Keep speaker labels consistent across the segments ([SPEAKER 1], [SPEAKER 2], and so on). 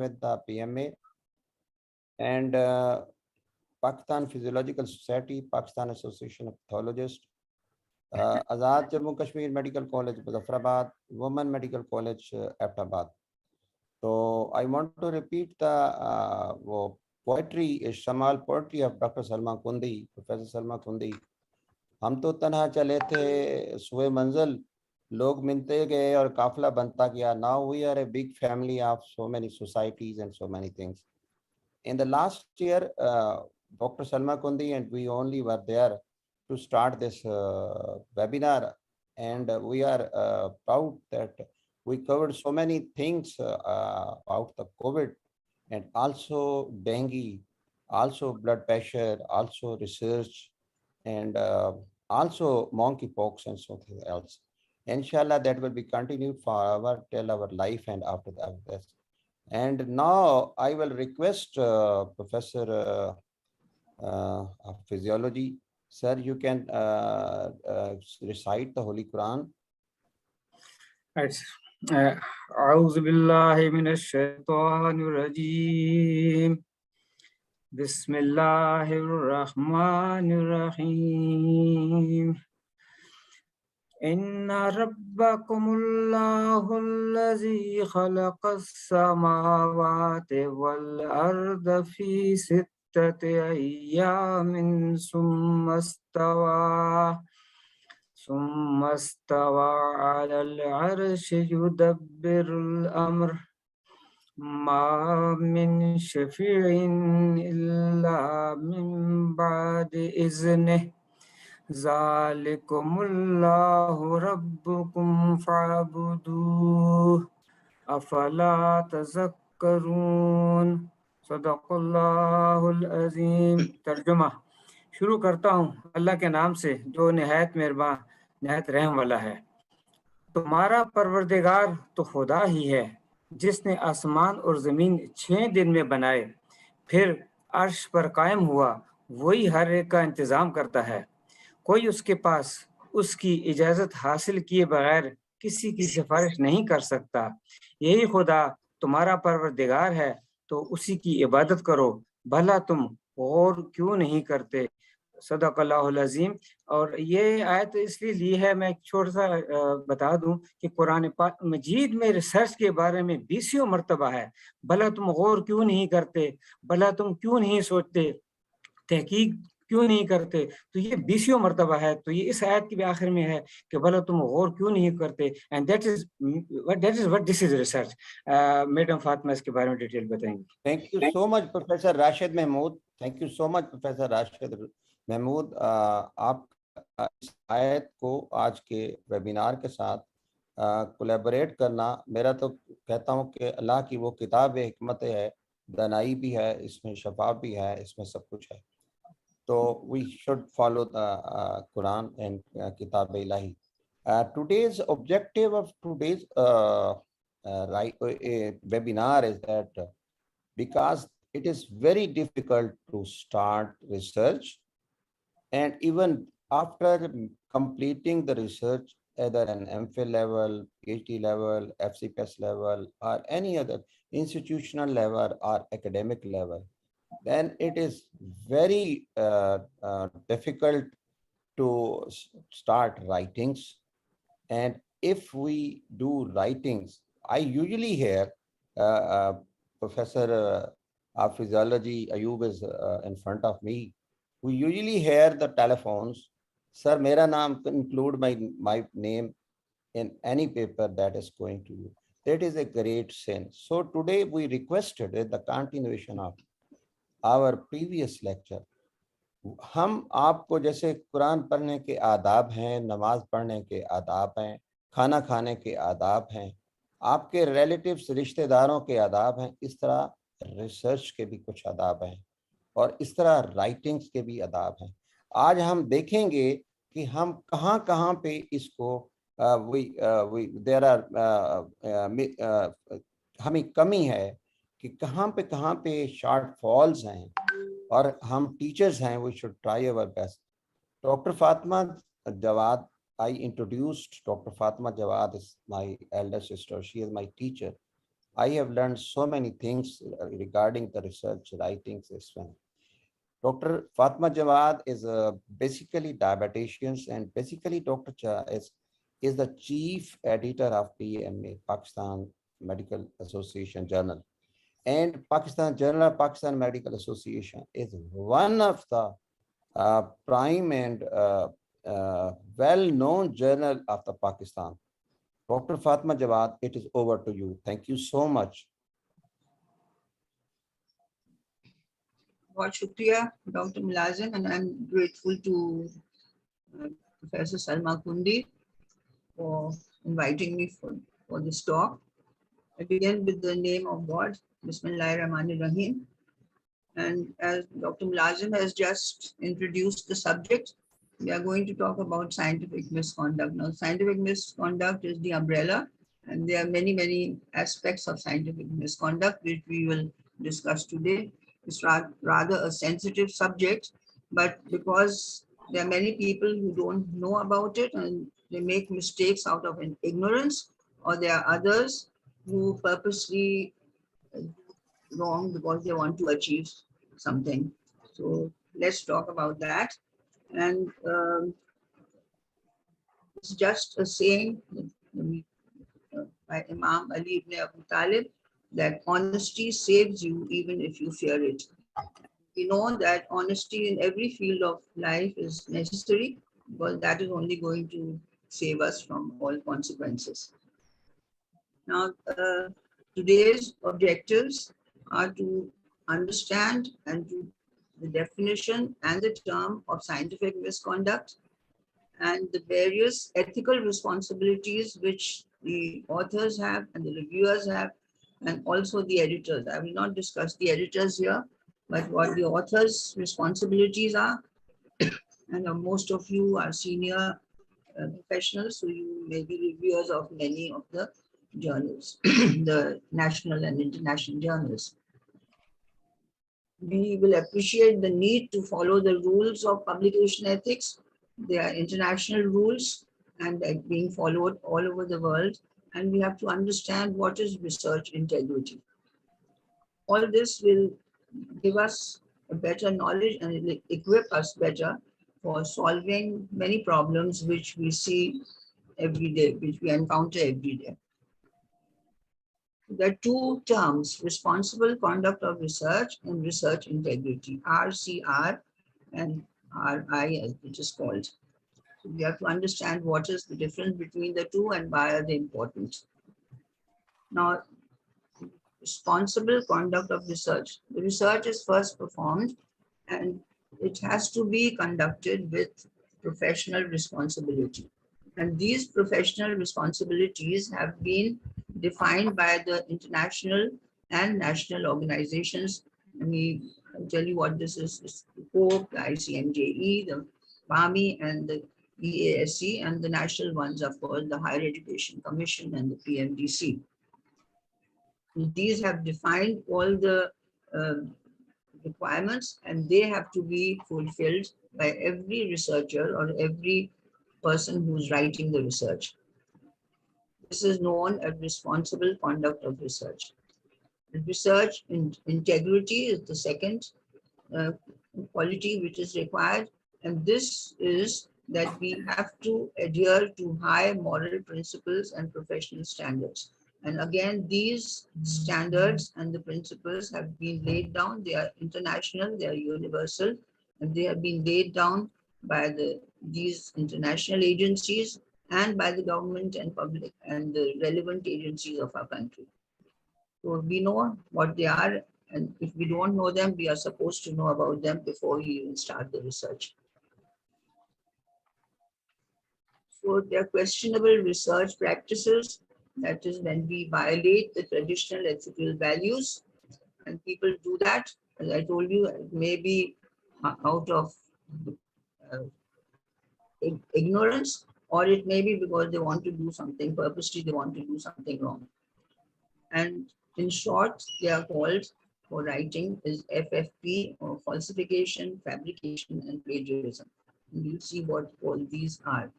[SPEAKER 1] with the PMA and Pakistan Physiological Society, Pakistan Association of Pathologists, Azad Jammu Kashmir Medical College, Muzaffarabad, Women Medical College, Abbottabad. So I want to repeat the poetry, Shamal poetry of Dr. Salma Kundi, Professor Salma Kundi. हम तो तन्हा चले थे सुए मंजिल, लोग मिलते गए और काफिला बनता गया. Now we are a big family of so many societies and so many things. In the last year, Dr. Salma Kundi and we only were there to start this webinar, and we are proud that we covered so many things about the COVID and also dengue, also blood pressure, also research, and also monkeypox and something else. Inshallah, that will be continued forever till our life and after that. And now I will request Professor of Physiology, sir, you can recite the Holy Quran.
[SPEAKER 2] Right. أعوذ بالله من الشيطان الرجيم بسم الله الرحمن الرحيم إن ربكم الله الذي خلق السماوات والأرض في 6 أيام ثم استوى على العرش يدبر الأمر ما من شفيع إلا من بعد إذنه ذلكم الله ربكم فاعبدوه أفلا تذكرون صدق الله العظيम. तर्जुमा शुरू करता हूँ अल्लाह के नाम से जो निहायत मेहरबान निहायत रहम वाला है. तुम्हारा परवरदिगार तो खुदा ही है जिसने आसमान और ज़मीन 6 दिन में बनाए, फिर अर्श पर कायम हुआ. वही हर एक का इंतज़ाम करता है. कोई उसके पास उसकी इजाज़त हासिल किए बगैर किसी की सिफारिश नहीं कर सकता. यही खुदा तुम्हारा परवरदिगार है तो उसी की इबादत करो. भला तुम गौर क्यों नहीं करते. सदक़ल्लाहुल अज़ीम. और ये आयत इसलिए ली है, मैं एक छोटा सा बता दूं कि कुरान पाक मजीद में रिसर्च के बारे में 20 मरतबा है. भला तुम गौर क्यों नहीं करते, भला तुम क्यों नहीं सोचते, तहकीक क्यों नहीं करते. तो ये 20 मरतबा है. तो ये इस आयत के भी आखिर में है कि भला तुम गौर क्यों नहीं करते. And that is what this is research. Madam Fatima इसके बारे में डिटेल बताएंगी.
[SPEAKER 1] Thank you so much professor Rashid Mahmood. Thank you so much professor Rashid Mahmood. आप इस आयत को आज के वेबिनार के साथ कोलैबोरेट करना, मेरा तो कहता हूँ कि अल्लाह की वो किताब हिकमत है, दानाई भी है इसमें, शफा भी है इसमें, सब कुछ है. तो we should follow the Quran and किताब इलाही. Today's objective of today's webinar is that because it is very difficult to start research, and even after completing the research, either an MPhil level, PhD level, FCPS level, or any other institutional level or academic level, then it is very difficult to start writings. And if we do writings, I usually hear Professor of Physiology, Ayub is in front of me. We usually hear the telephones, sir, mera naam, include my name in any paper that is going to you. That is a great sin. So today we requested the continuation of our previous lecture. हम आपको जैसे कुरान पढ़ने के आदाब हैं, नमाज पढ़ने के आदाब हैं, खाना खाने के आदाब हैं, आपके रिलेटिव्स रिश्तेदारों के आदाब हैं, इस तरह रिसर्च के भी कुछ आदाब हैं और इस तरह राइटिंग्स के भी आदाब हैं. आज हम देखेंगे कि हम कहाँ कहाँ पे इसको हमें कमी है कि कहाँ पे शॉर्ट फॉल्स हैं, और हम टीचर्स हैं, we should try our best. Doctor Fatima Jawad, I introduced Dr. Fatima Jawad is my elder sister. She is my teacher. I have learned so many things regarding the research writings as well. Dr. Fatma Jawad is basically diabetician, and basically Dr. Cha is the chief editor of PMA, Pakistan Medical Association Journal. And Pakistan Journal of Pakistan Medical Association is one of the prime and well-known journal of the Pakistan. Dr. Fatma Jawad, it is over to you. Thank you so much.
[SPEAKER 3] बहुत शुक्रिया doctor मुलाजिम, and I'm grateful to Professor Salma Kundi for inviting me for this talk. I begin with the name of God, Bismillahir Rahmanir Rahim. And as Dr. Mulazim has just introduced the subject, we are going to talk about scientific misconduct. Now, scientific misconduct is the umbrella, and there are many, many aspects of scientific misconduct which we will discuss today. It's rather a sensitive subject, but because there are many people who don't know about it and they make mistakes out of ignorance, or there are others who purposely wrong because they want to achieve something. So let's talk about that. And it's just a saying by Imam Ali ibn Abu Talib that honesty saves you even if you fear it. We know that honesty in every field of life is necessary because that is only going to save us from all consequences. Now, today's objectives are to understand and to the definition and the term of scientific misconduct and the various ethical responsibilities which the authors have and the reviewers have, and also the editors. I will not discuss the editors here, but what the authors' responsibilities are. And most of you are senior professionals, so you may be reviewers of many of the journals, the national and international journals. We will appreciate the need to follow the rules of publication ethics. They are international rules and they're being followed all over the world. And we have to understand what is research integrity. All this will give us a better knowledge and it will equip us better for solving many problems which we see every day, which we encounter every day. There are two terms, responsible conduct of research and research integrity, RCR and RI as it is called. So we have to understand what is the difference between the two and why are they important. Now, responsible conduct of research. The research is first performed and it has to be conducted with professional responsibility. And these professional responsibilities have been defined by the international and national organizations. Let me tell you what this is. It's the COPE, the ICMJE, the PAMI, and the EASC, and the national ones, of course, the Higher Education Commission and the PMDC. These have defined all the requirements and they have to be fulfilled by every researcher or every person who's writing the research. This is known as responsible conduct of research. Research integrity is the second quality which is required, and this is that we have to adhere to high moral principles and professional standards. And again, these standards and the principles have been laid down. They are international, they are universal, and they have been laid down by these international agencies and by the government and public and the relevant agencies of our country. So we know what they are, and if we don't know them, we are supposed to know about them before we even start the research. So there are questionable research practices. That is when we violate the traditional ethical values, and people do that. As I told you, it may be out of ignorance, or it may be because they want to do something purposely, they want to do something wrong. And in short, they are called for writing is FFP, or falsification, fabrication, and plagiarism. And you'll see what all these are.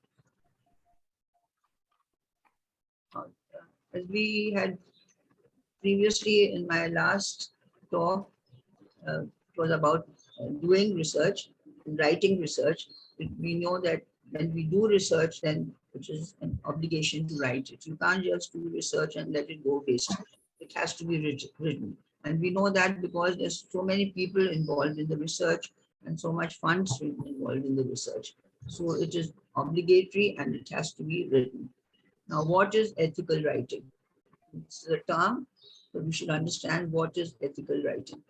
[SPEAKER 3] As we had Previously, in my last talk, it was about doing research, writing research. We know that when we do research, then it is an obligation to write it. You can't just do research and let it go waste. It has to be written. And we know that because there's so many people involved in the research and so much funds involved in the research. So it is obligatory and it has to be written. Now, what is ethical writing? It's a term, so we should understand what is ethical writing.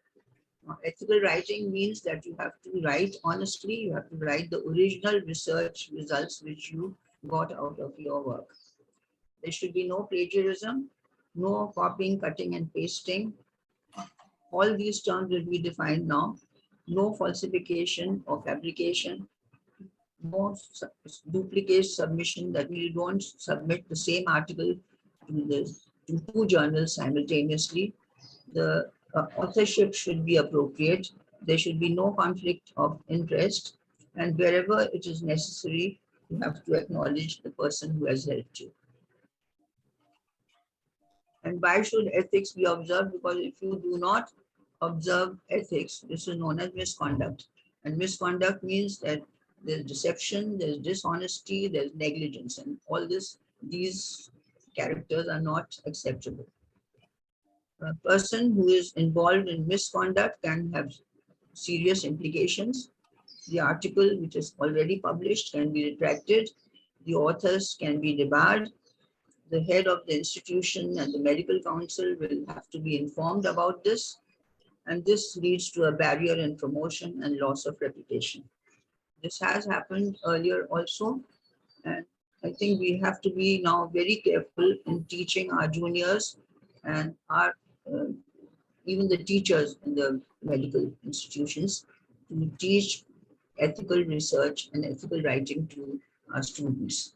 [SPEAKER 3] Now, ethical writing means that you have to write honestly, you have to write the original research results which you got out of your work. There should be no plagiarism, no copying, cutting, and pasting. All these terms will be defined now. No falsification or fabrication, no duplicate submission, that means you don't submit the same article to two journals simultaneously. The authorship should be appropriate. There should be no conflict of interest. And wherever it is necessary, you have to acknowledge the person who has helped you. And why should ethics be observed? Because if you do not observe ethics, this is known as misconduct. And misconduct means that there's deception, there's dishonesty, there's negligence, and all these characters are not acceptable. A person who is involved in misconduct can have serious implications. The article which is already published can be retracted. The authors can be debarred. The head of the institution and the medical council will have to be informed about this. And this leads to a barrier in promotion and loss of reputation. This has happened earlier also. And I think we have to be now very careful in teaching our juniors and our even the teachers in the medical institutions to teach ethical research and ethical writing to our students.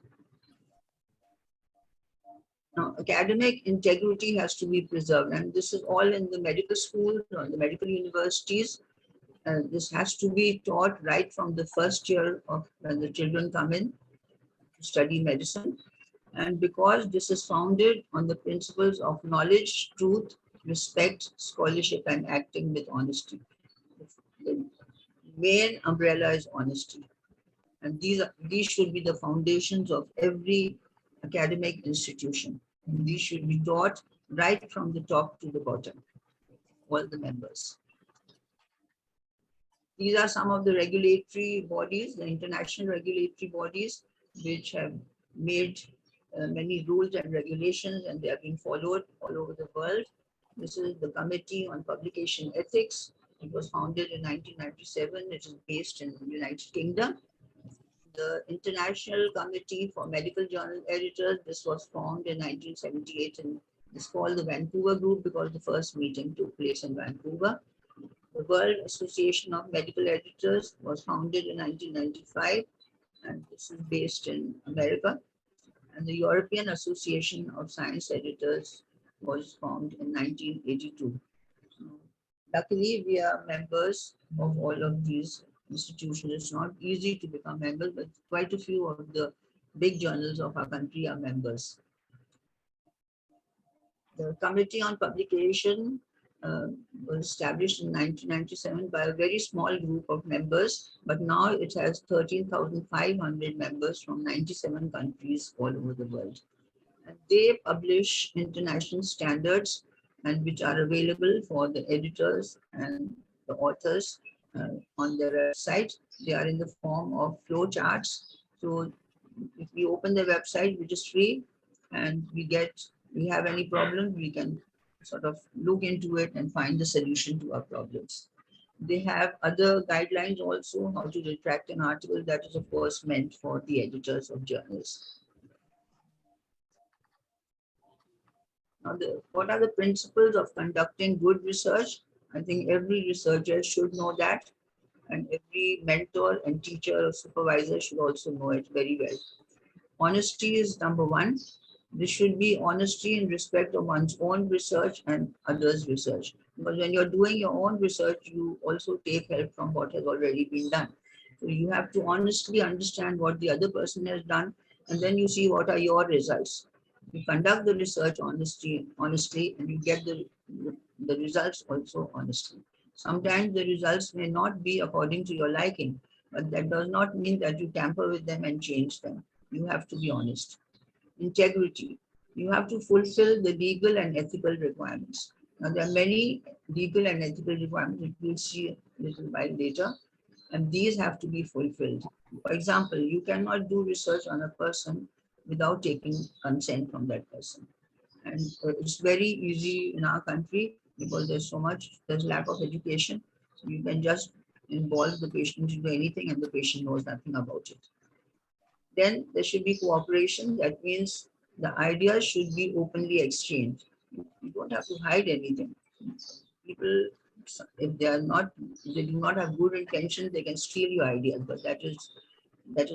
[SPEAKER 3] Now, academic integrity has to be preserved, and this is all in the medical schools or the medical universities. This has to be taught right from the first year of when the children come in to study medicine. And because this is founded on the principles of knowledge, truth, respect, scholarship, and acting with honesty. The main umbrella is honesty. And these should be the foundations of every academic institution. And these should be taught right from the top to the bottom, all the members. These are some of the regulatory bodies, the international regulatory bodies, which have made many rules and regulations, and they are being followed all over the world. This is the Committee on Publication Ethics. It was founded in 1997. It is based in the United Kingdom. The International Committee for Medical Journal Editors, this was formed in 1978, and it's called the Vancouver Group because the first meeting took place in Vancouver. The World Association of Medical Editors was founded in 1995, and this is based in America. And the European Association of Science Editors was formed in 1982. Luckily, we are members of all of these institutions. It's not easy to become members, but quite a few of the big journals of our country are members. The Committee on Publication was established in 1997 by a very small group of members, but now it has 13,500 members from 97 countries all over the world. And they publish international standards and which are available for the editors and the authors on their website. They are in the form of flow charts. So if we open the website, which is free, and we have any problem, we can sort of look into it and find the solution to our problems. They have other guidelines also, how to retract an article. That is, of course, meant for the editors of journals. Now, what are the principles of conducting good research? I think every researcher should know that, and every mentor and teacher or supervisor should also know it very well. Honesty is number one. This should be honesty in respect of one's own research and others' research. Because when you're doing your own research, you also take help from what has already been done. So you have to honestly understand what the other person has done, and then you see what are your results. You conduct the research honestly, and you get the results also honestly. Sometimes the results may not be according to your liking, but that does not mean that you tamper with them and change them. You have to be honest. Integrity. You have to fulfill the legal and ethical requirements. Now, there are many legal and ethical requirements which we'll see a little while later, and these have to be fulfilled. For example, you cannot do research on a person without taking consent from that person. And it's very easy in our country because there's lack of education. So you can just involve the patient into anything and the patient knows nothing about it. Then there should be cooperation. That means the ideas should be openly exchanged. You don't have to hide anything. People, if they do not have good intentions, they can steal your ideas, but that is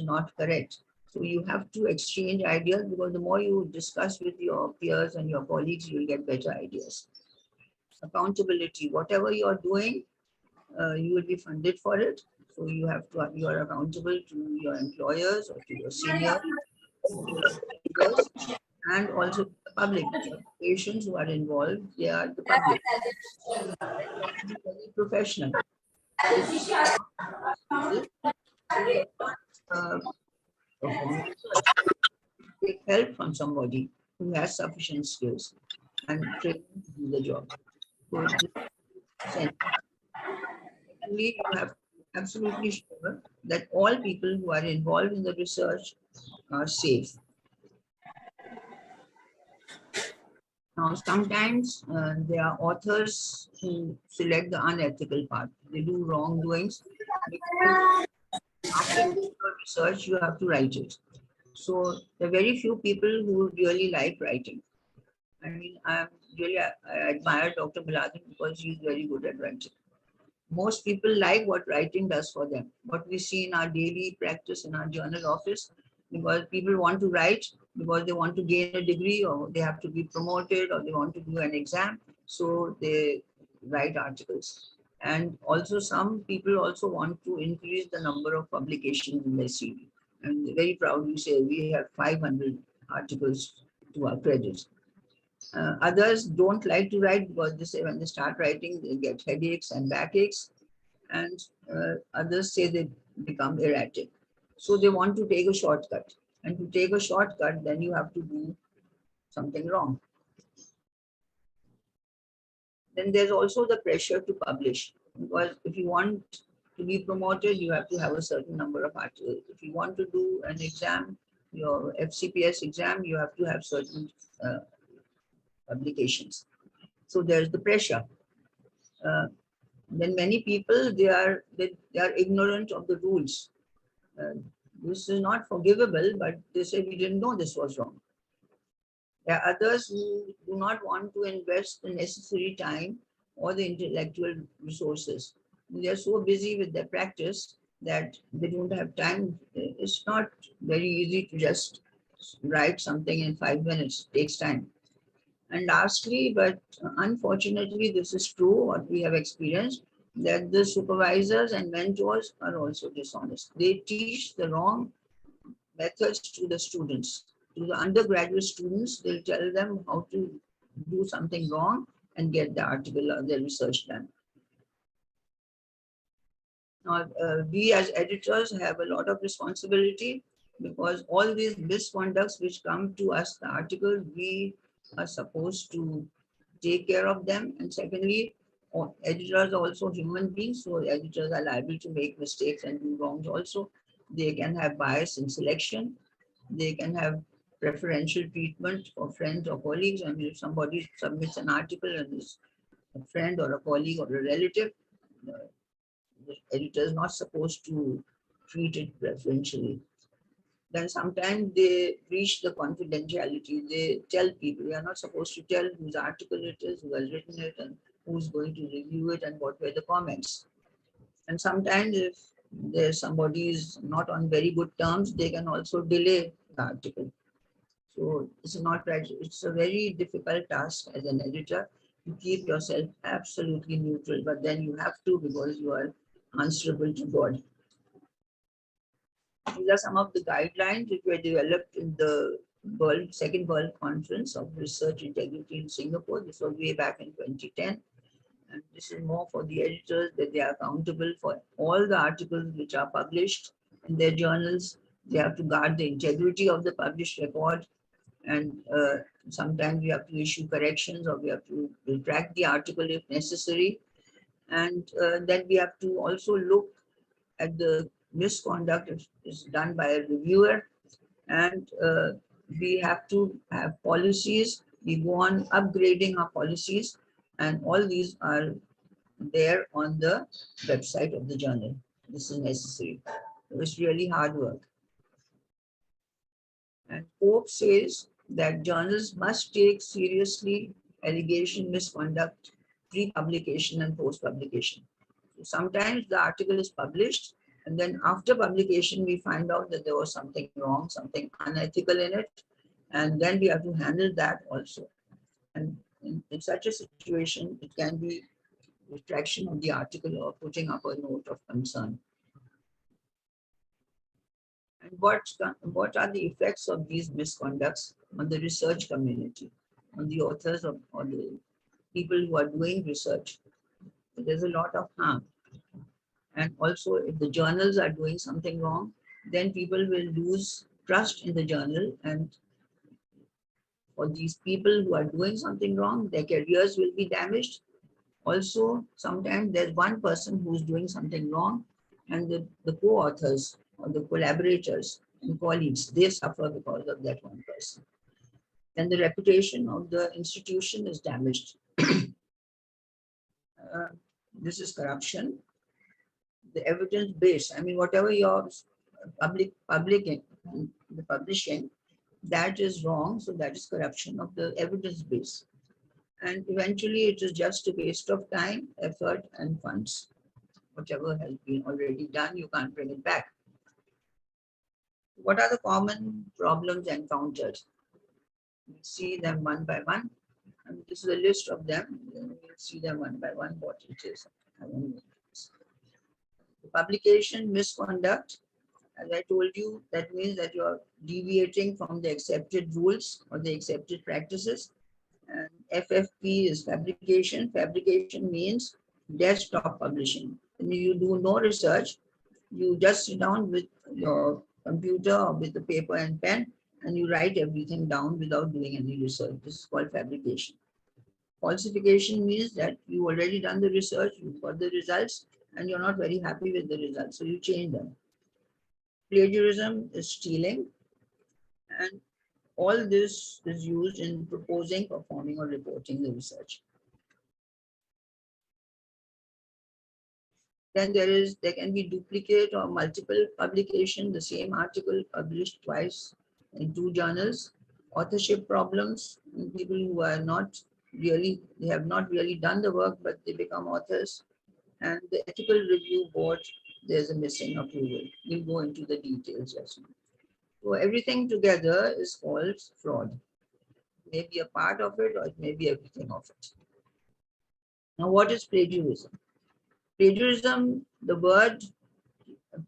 [SPEAKER 3] not correct. So you have to exchange ideas, because the more you discuss with your peers and your colleagues, you will get better ideas. Accountability, whatever you are doing, you will be funded for it. So you are accountable to your employers or to your seniors, to your supervisors, and also to the public. The patients who are involved, they are the public. You have to be very professional. If people who cannot perform research, take help from somebody who has sufficient skills and training to do the job. So this is essential. Secondly, you have to be absolutely sure that all people who are involved in the research are safe. Now, sometimes there are authors who select the unethical path. They do wrongdoings because after doing your research, you have to write it. So there are very few people who really like writing. I mean, I admire Dr. Biladin because he's very good at writing. Most people like what writing does for them, what we see in our daily practice in our journal office, because people want to write because they want to gain a degree, or they have to be promoted, or they want to do an exam. So they write articles. And also some people also want to increase the number of publications in their CV. And very proudly say we have 500 articles to our credit. Others don't like to write because they say when they start writing, they get headaches and backaches. And others say they become erratic. So they want to take a shortcut. And to take a shortcut, then you have to do something wrong. Then there's also the pressure to publish. Because if you want to be promoted, you have to have a certain number of articles. If you want to do an exam, your FCPS exam, you have to have certain publications. So there's the pressure. Then many people, they are ignorant of the rules. This is not forgivable, but they say we didn't know this was wrong. There are others who do not want to invest the necessary time or the intellectual resources. They are so busy with their practice that they don't have time. It's not very easy to just write something in 5 minutes. It takes time. And lastly, but unfortunately, this is true, what we have experienced, that the supervisors and mentors are also dishonest. They teach the wrong methods to the students. To the undergraduate students, they'll tell them how to do something wrong and get the article or the research done. Now, we as editors have a lot of responsibility, because all these misconducts which come to us, the article, we are supposed to take care of them. And secondly, editors are also human beings, so editors are liable to make mistakes and do wrongs also. They can have bias in selection. They can have preferential treatment for friends or colleagues. And if somebody submits an article and is a friend or a colleague or a relative, the editor is not supposed to treat it preferentially. Then sometimes they breach the confidentiality. They tell people, we are not supposed to tell whose article it is, who has written it, and who's going to review it, and what were the comments. And sometimes if there's somebody is not on very good terms, they can also delay the article. So it's not right. It's a very difficult task as an editor to keep yourself absolutely neutral, but then you have to, because you are answerable to God. These are some of the guidelines which were developed in the Second World Conference of Research Integrity in Singapore. This was way back in 2010. And this is more for the editors, that they are accountable for all the articles which are published in their journals. They have to guard the integrity of the published record, and sometimes we have to issue corrections, or we have to retract the article if necessary. And then we have to also look at the misconduct if is done by a reviewer, and we have to have policies. We go on upgrading our policies, and all these are there on the website of the journal. This is necessary. It's really hard work. And Pope says that journals must take seriously allegation misconduct pre-publication and post-publication. So sometimes the article is published, and then after publication we find out that there was something wrong, something unethical in it, and then we have to handle that also. And in such a situation, it can be retraction of the article or putting up a note of concern. And what are the effects of these misconducts on the research community, on the authors or the people who are doing research? So there's a lot of harm. And also, if the journals are doing something wrong, then people will lose trust in the journal. And for these people who are doing something wrong, their careers will be damaged. Also, sometimes there's one person who's doing something wrong, and the co-authors or the collaborators and colleagues, they suffer because of that one person. Then the reputation of the institution is damaged. This is corruption. The evidence base, I mean, whatever your publishing, that is wrong. So that is corruption of the evidence base. And eventually it is just a waste of time, effort, and funds. Whatever has been already done, you can't bring it back. What are the common problems encountered? We'll see them one by one. And this is a list of them. We'll see them one by one, what it is. The publication misconduct, as I told you, that means that you are deviating from the accepted rules or the accepted practices. And FFP is fabrication. Fabrication means desktop publishing. When you do no research, you just sit down with your computer or with the paper and pen, and you write everything down without doing any research. This is called fabrication. Falsification means that you already done the research, you've got the results, and you're not very happy with the results, so you change them. Plagiarism is stealing, and all this is used in proposing, performing, or reporting the research. Then there can be duplicate or multiple publication, the same article published twice in two journals. Authorship problems, people who are not really, they have not really done the work, but they become authors. And the ethical review board, there's a missing approval. We'll go into the details just now. So everything together is called fraud. Maybe a part of it, or it may be everything of it. Now, what is plagiarism? Plagiarism, the word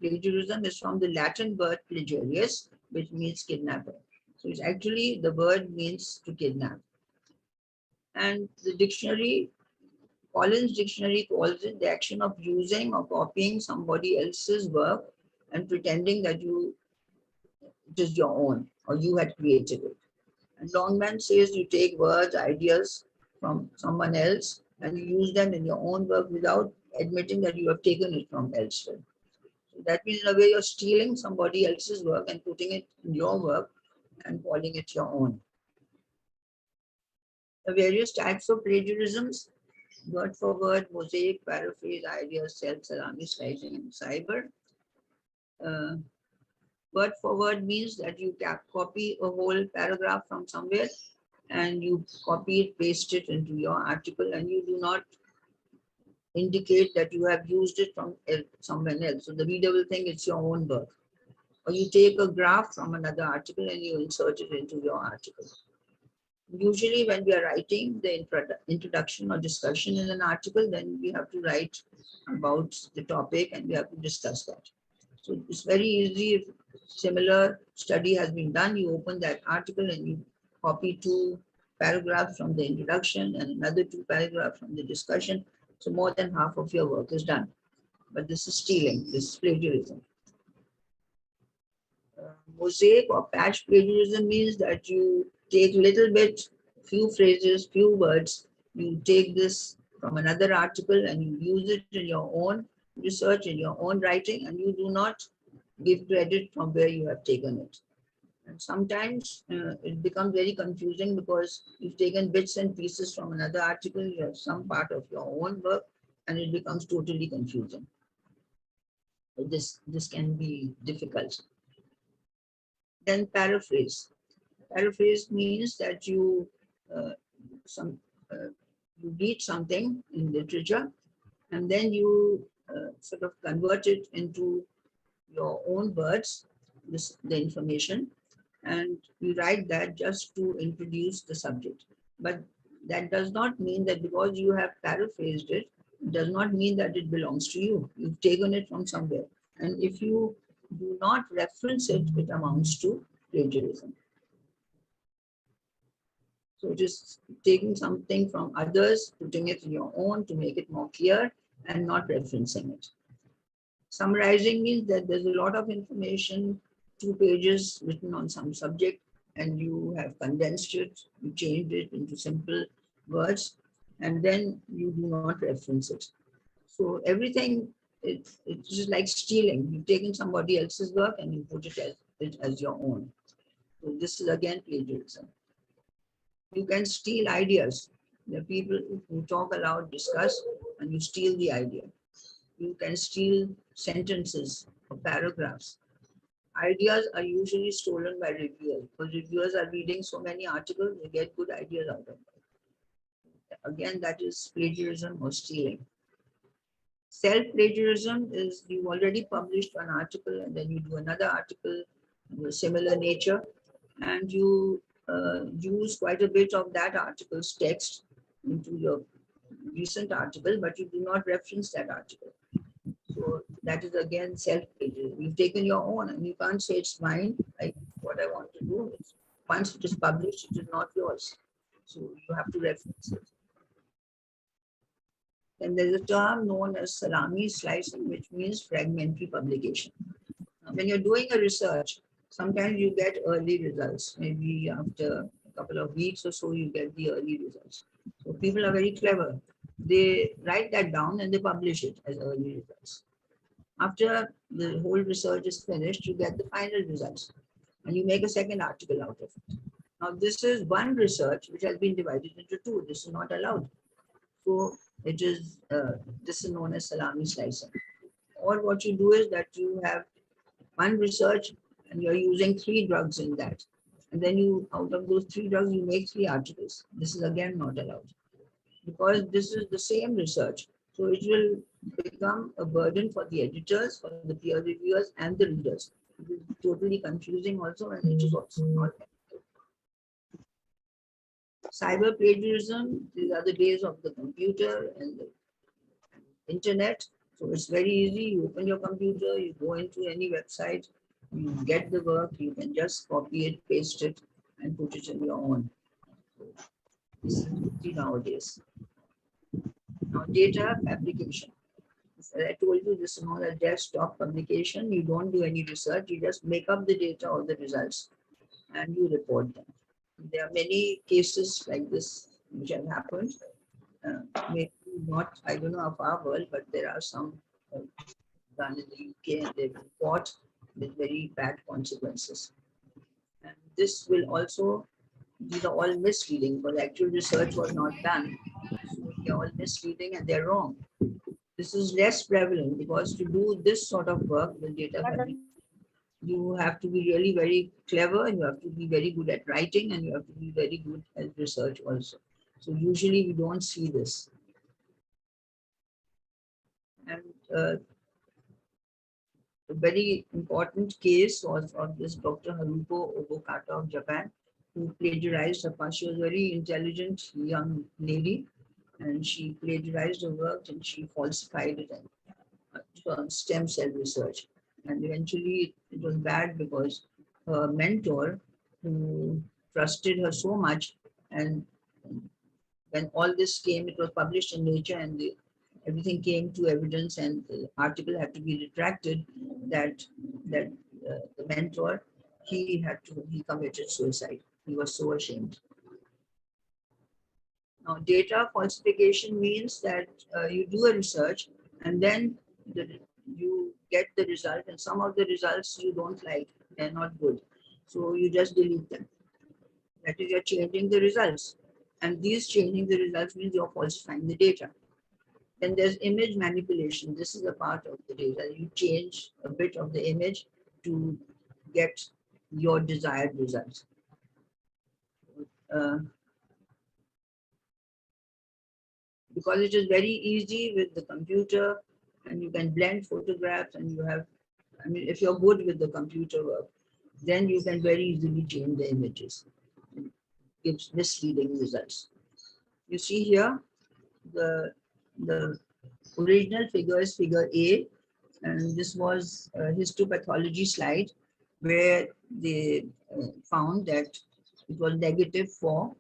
[SPEAKER 3] plagiarism is from the Latin word plagiarius, which means kidnapper. So it's actually, the word means to kidnap. And the dictionary, Collins Dictionary calls it the action of using or copying somebody else's work and pretending that it is your own or you had created it. And Longman says you take words, ideas from someone else and you use them in your own work without admitting that you have taken it from elsewhere. So that means in a way you're stealing somebody else's work and putting it in your work and calling it your own. The various types of plagiarisms: word for word, mosaic, paraphrase, ideas, self-salami, slicing, and cyber. Word for word means that you copy a whole paragraph from somewhere and you copy it, paste it into your article, and you do not indicate that you have used it from someone else. So the reader will think it's your own work. Or you take a graph from another article and you insert it into your article. Usually when we are writing the introduction or discussion in an article, then we have to write about the topic and we have to discuss that. So it's very easy if similar study has been done, you open that article and you copy 2 paragraphs from the introduction and another 2 paragraphs from the discussion. So more than half of your work is done. But this is stealing, this is plagiarism. Mosaic or patch plagiarism means that you take little bit, few phrases, few words, you take this from another article and you use it in your own research, in your own writing, and you do not give credit from where you have taken it. And sometimes it becomes very confusing because you've taken bits and pieces from another article, you have some part of your own work, and it becomes totally confusing. This can be difficult. Then paraphrase. Paraphrase means that you uh, some you read something in literature and then you sort of convert it into your own words, the information, and you write that just to introduce the subject. But that does not mean that because you have paraphrased it, it does not mean that it belongs to you. You've taken it from somewhere. And if you do not reference it, it amounts to plagiarism. So it is taking something from others, putting it in your own to make it more clear and not referencing it. Summarizing means that there's a lot of information, 2 pages written on some subject, and you have condensed it, you changed it into simple words, and then you do not reference it. So everything, it's just like stealing. You've taken somebody else's work and you put it as your own. So this is again plagiarism. You can steal ideas. The people who talk aloud discuss, and you steal the idea. You can steal sentences or paragraphs. Ideas are usually stolen by reviewers because reviewers are reading so many articles, they get good ideas out of it. Again, that is plagiarism or stealing. Self-plagiarism is you already published an article and then you do another article of a similar nature and you use quite a bit of that article's text into your recent article, but you do not reference that article. So that is again self-plagiarism. You've taken your own and you can't say it's mine, like what I want to do. Once it is published, it is not yours. So you have to reference it. Then there's a term known as salami slicing, which means fragmentary publication. Now, when you're doing a research, sometimes you get early results. Maybe after a couple of weeks or so, you get the early results. So people are very clever. They write that down and they publish it as early results. After the whole research is finished, you get the final results and you make a second article out of it. Now, this is one research which has been divided into 2. This is not allowed. So it is, this is known as salami slicing. Or what you do is that you have one research and you're using 3 drugs in that. And then you, out of those 3 drugs, you make 3 articles. This is again not allowed because this is the same research. So it will become a burden for the editors, for the peer reviewers and the readers. It is totally confusing also and it is also not helpful. Cyber plagiarism, these are the days of the computer and the internet. So it's very easy. You open your computer, you go into any website, you get the work, you can just copy it, paste it, and put it in your own. So this is easy nowadays. Now, data fabrication. As I told you, this is not a desktop publication. You don't do any research. You just make up the data or the results and you report them. There are many cases like this which have happened. Maybe not, I don't know of our world, but there are some done in the UK and they've been caught with very bad consequences. And this will also, these are all misleading because actual research was not done. So they're all misleading and they're wrong. This is less prevalent because to do this sort of work with data fabrication, you have to be really very clever, you have to be very good at writing, and you have to be very good at research also. So usually we don't see this. And a very important case was of this Dr. Haruko Obokata of Japan, who plagiarized her. She was a very intelligent young lady, and she plagiarized her work and she falsified it on stem cell research. And eventually it was bad because her mentor, who trusted her so much, and when all this came, it was published in Nature, and everything came to evidence, and the article had to be retracted. That that the mentor, he committed suicide. He was so ashamed. Now, data falsification means that you do a research and then you get the result, and some of the results you don't like, they're not good. So you just delete them. That is, you're changing the results. And these changing the results means you're falsifying the data. Then there's image manipulation. This is a part of the data. You change a bit of the image to get your desired results. Because it is very easy with the computer, and you can blend photographs, and you have, I mean, if you're good with the computer work, then you can very easily change the images. It gives misleading results. You see here, the original figure is figure A, and this was a histopathology slide where they found that it was negative for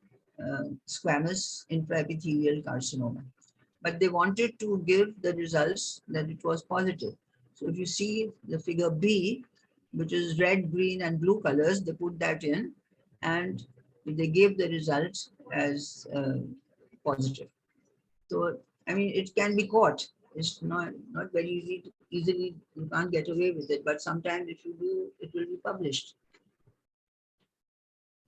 [SPEAKER 3] squamous intraepithelial carcinoma. But they wanted to give the results that it was positive. So if you see the figure B, which is red, green, and blue colors, they put that in, and they gave the results as positive. So, I mean, it can be caught. It's not very easily, you can't get away with it. But sometimes if you do, it will be published.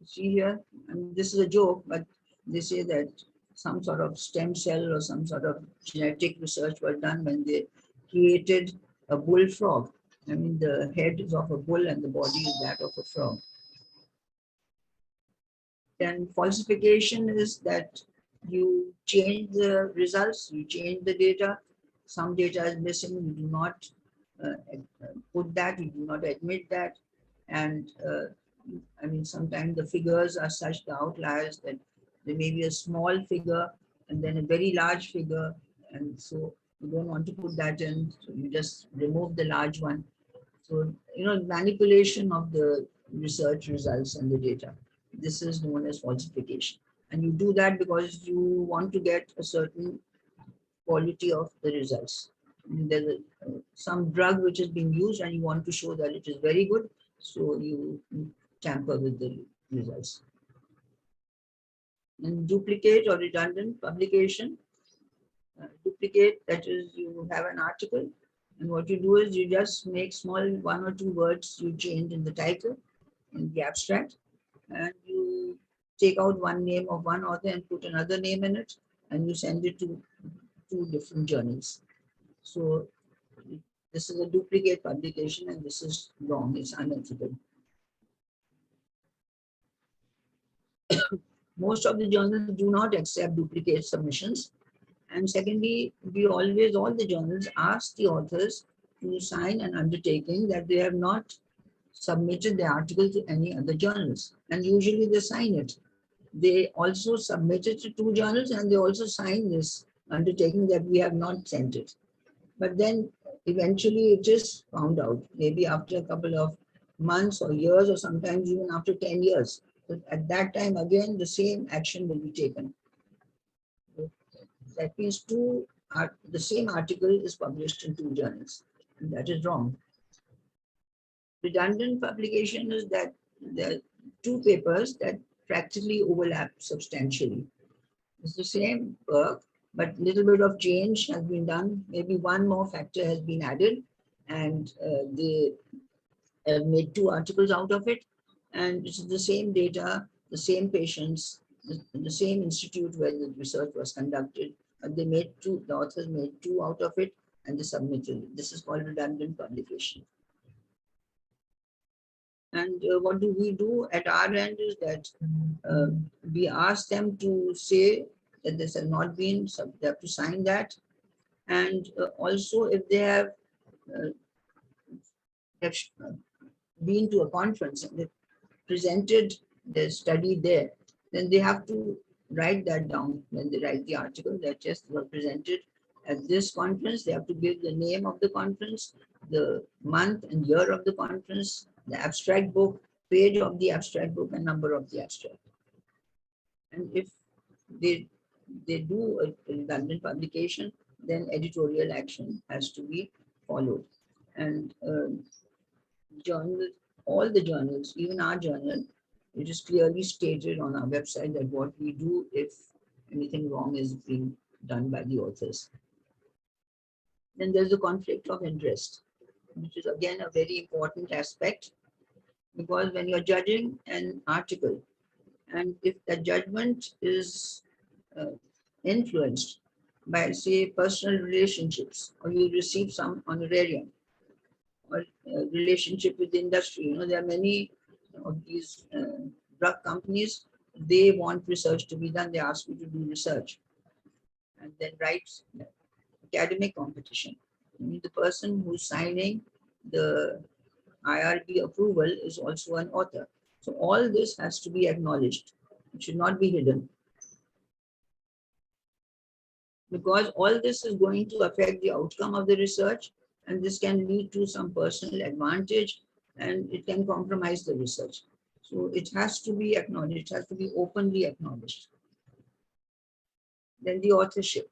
[SPEAKER 3] See here, I mean, this is a joke, but they say that some sort of stem cell or some sort of genetic research was done when they created a bullfrog. I mean, the head is of a bull and the body is that of a frog. Then falsification is that you change the results, you change the data. Some data is missing, you do not put that, you do not admit that. And I mean, sometimes the figures are such the outliers that there may be a small figure and then a very large figure. And so you don't want to put that in, so you just remove the large one. So, you know, manipulation of the research results and the data. This is known as falsification. And you do that because you want to get a certain quality of the results. There's some drug which is being used and you want to show that it is very good. So you tamper with the results. And duplicate or redundant publication. Duplicate, that is, you have an article, and what you do is you just make small 1 or 2 words you change in the title, in the abstract, and you take out one name of one author and put another name in it, and you send it to 2 different journals. So this is a duplicate publication, and this is wrong, it's unethical. Most of the journals do not accept duplicate submissions. And secondly, all the journals ask the authors to sign an undertaking that they have not submitted the article to any other journals. And usually they sign it. They also submit it to 2 journals, and they also sign this undertaking that we have not sent it. But then eventually it is found out, maybe after a couple of months or years, or sometimes even after 10 years. But at that time, again, the same action will be taken. That means the same article is published in 2 journals, and that is wrong. Redundant publication is that there are 2 papers that practically overlap substantially. It's the same work, but a little bit of change has been done. Maybe one more factor has been added, and they have made 2 articles out of it. And it's the same data, the same patients, the same institute where the research was conducted. The authors made 2 out of it, and they submitted it. This is called redundant publication. And what do we do at our end is that we ask them to say that this has not been, so they have to sign that. And also, if they have been to a conference and they presented their study there, then they have to write that down when they write the article that just were presented at this conference. They have to give the name of the conference, the month and year of the conference, the abstract book, page of the abstract book, and number of the abstract. And if they do a redundant publication, then editorial action has to be followed. And journal, all the journals, even our journal, it is clearly stated on our website that what we do if anything wrong is being done by the authors. Then there's the conflict of interest, which is again a very important aspect, because when you're judging an article, and if the judgment is influenced by, say, personal relationships, or you receive some honorarium, or relationship with the industry, there are many of these drug companies, they want research to be done, they ask you to do research, and then write academic competition. The person who's signing the IRB approval is also an author. So all this has to be acknowledged. It should not be hidden. Because all this is going to affect the outcome of the research, and this can lead to some personal advantage, and it can compromise the research. So it has to be acknowledged, it has to be openly acknowledged. Then the authorship.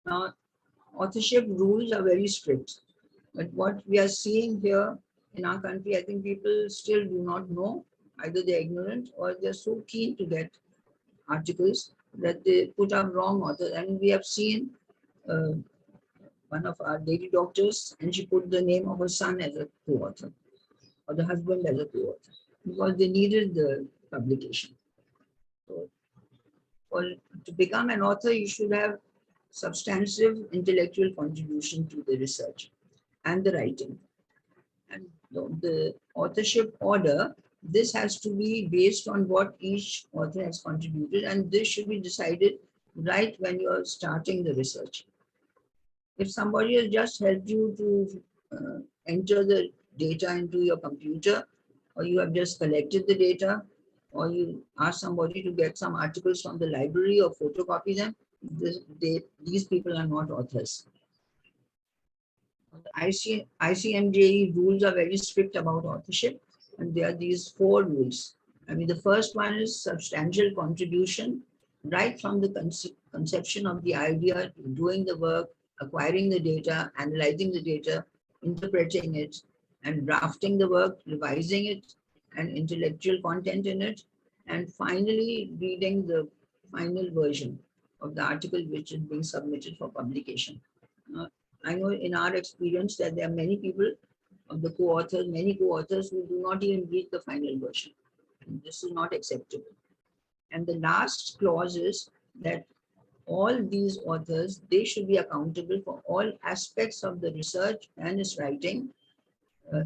[SPEAKER 3] Now, authorship rules are very strict, but what we are seeing here in our country, I think people still do not know, either they're ignorant or they're so keen to get articles that they put up wrong authors. And we have seen one of our lady doctors, and she put the name of her son as a co-author, or the husband as a co-author, because they needed the publication. So to become an author, you should have substantive intellectual contribution to the research and the writing. And the authorship order, this has to be based on what each author has contributed, and this should be decided right when you are starting the research. If somebody has just helped you to enter the data into your computer, or you have just collected the data, or you ask somebody to get some articles from the library or photocopy them, these people are not authors. ICMJE rules are very strict about authorship, and there are these 4 rules. I mean, the first one is substantial contribution, right from the conception of the idea, doing the work, acquiring the data, analyzing the data, interpreting it, and drafting the work, revising it, and intellectual content in it, and finally reading the final version of the article which is being submitted for publication. I know in our experience that there are many people of the co-authors, many co-authors who do not even read the final version. And this is not acceptable. And the last clause is that all these authors, they should be accountable for all aspects of the research and its writing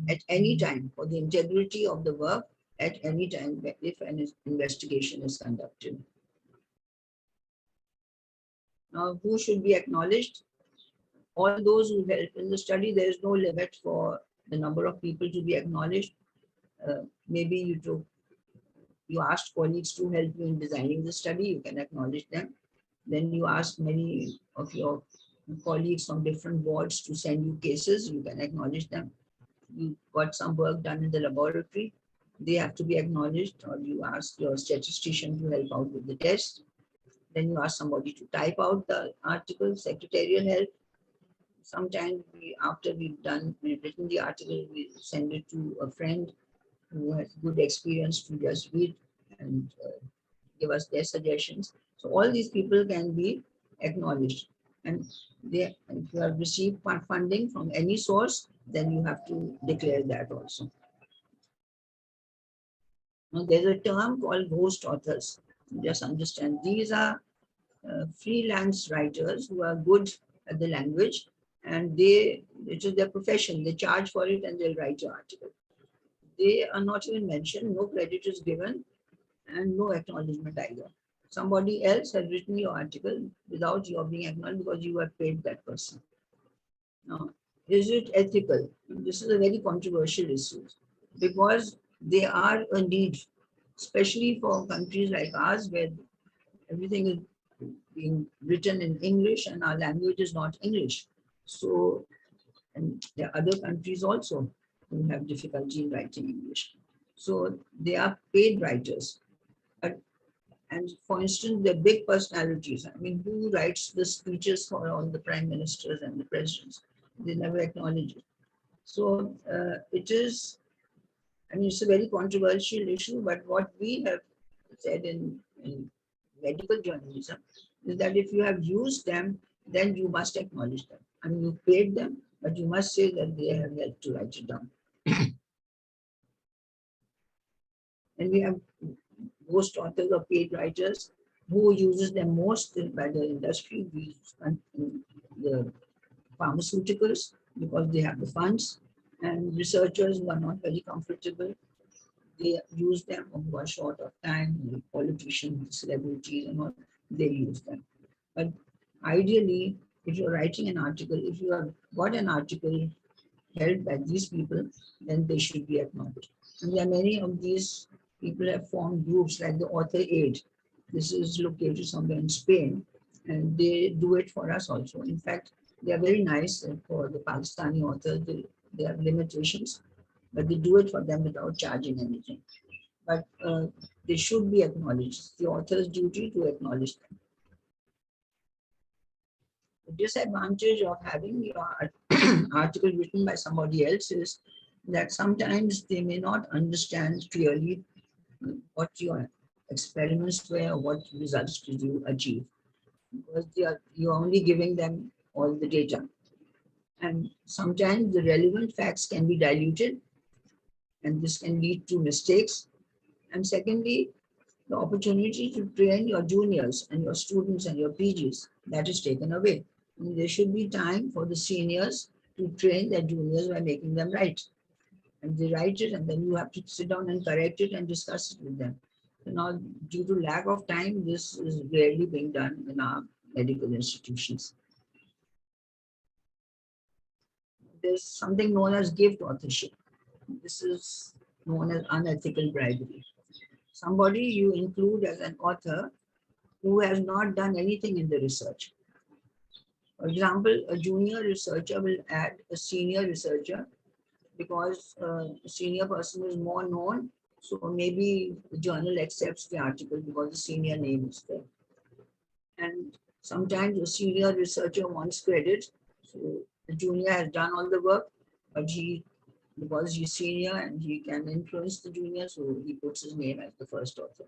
[SPEAKER 3] at any time, for the integrity of the work at any time if an investigation is conducted. Now, who should be acknowledged? All those who help in the study. There is no limit for the number of people to be acknowledged. Maybe you asked colleagues to help you in designing the study, you can acknowledge them. Then you ask many of your colleagues from different boards to send you cases, you can acknowledge them. You got some work done in the laboratory, they have to be acknowledged. Or you ask your statistician to help out with the test. Then you ask somebody to type out the article, secretarial help. Sometimes after we've written the article, we send it to a friend who has good experience to just read and give us their suggestions. So all these people can be acknowledged. And if you have received funding from any source, then you have to declare that also. Now, there's a term called ghost authors. Just understand, these are freelance writers who are good at the language, and it is their profession. They charge for it and they'll write your article. They are not even mentioned, no credit is given, and no acknowledgement either. Somebody else has written your article without your being acknowledged because you have paid that person. Now, is it ethical? This is a very controversial issue, because they are a need, especially for countries like ours where everything is being written in English and our language is not English. So And there are other countries also who have difficulty in writing English. So they are paid writers. And for instance, the big personalities, I mean, who writes the speeches for all the prime ministers and the presidents? They never acknowledge it. So it is, I mean, it's a very controversial issue, but what we have said in medical journalism is that if you have used them, then you must acknowledge them. I mean, you paid them, but you must say that they have helped to write it down. And we have most authors or paid writers who uses them most by the industry, the pharmaceuticals, because they have the funds, and researchers who are not very comfortable, they use them who are short of time, politicians, celebrities, and all, they use them. But ideally, if you're writing an article, if you have got an article held by these people, then they should be acknowledged. And there are many of these people have formed groups like the Author Aid. This is located somewhere in Spain, and they do it for us also. In fact, they are very nice for the Pakistani authors. They have limitations, but they do it for them without charging anything. But they should be acknowledged. It's the author's duty to acknowledge them. The disadvantage of having your article written by somebody else is that sometimes they may not understand clearly what your experiments were or what results did you achieve, because you're only giving them all the data. And sometimes the relevant facts can be diluted, and this can lead to mistakes. And secondly, the opportunity to train your juniors and your students and your PGs, that is taken away. And there should be time for the seniors to train their juniors by making them write. And they write it, and then you have to sit down and correct it and discuss it with them. So now, due to lack of time, this is rarely being done in our medical institutions. There's something known as gift authorship. This is known as unethical bribery. Somebody you include as an author who has not done anything in the research. For example, a junior researcher will add a senior researcher because a senior person is more known. So maybe the journal accepts the article because the senior name is there. And sometimes a senior researcher wants credit. So the junior has done all the work, but because he's senior and he can influence the junior, so he puts his name as the first author.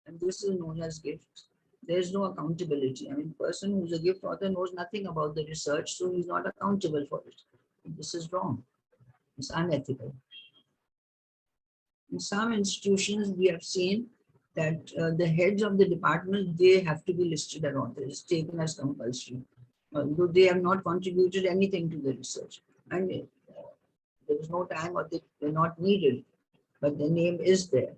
[SPEAKER 3] And this is known as gift. There's no accountability. I mean, the person who's a gift author knows nothing about the research, so he's not accountable for it. This is wrong. It's unethical. In some institutions, we have seen that the heads of the department, they have to be listed as authors, taken as compulsory, though they have not contributed anything to the research. And there is no time or they're not needed, but the name is there.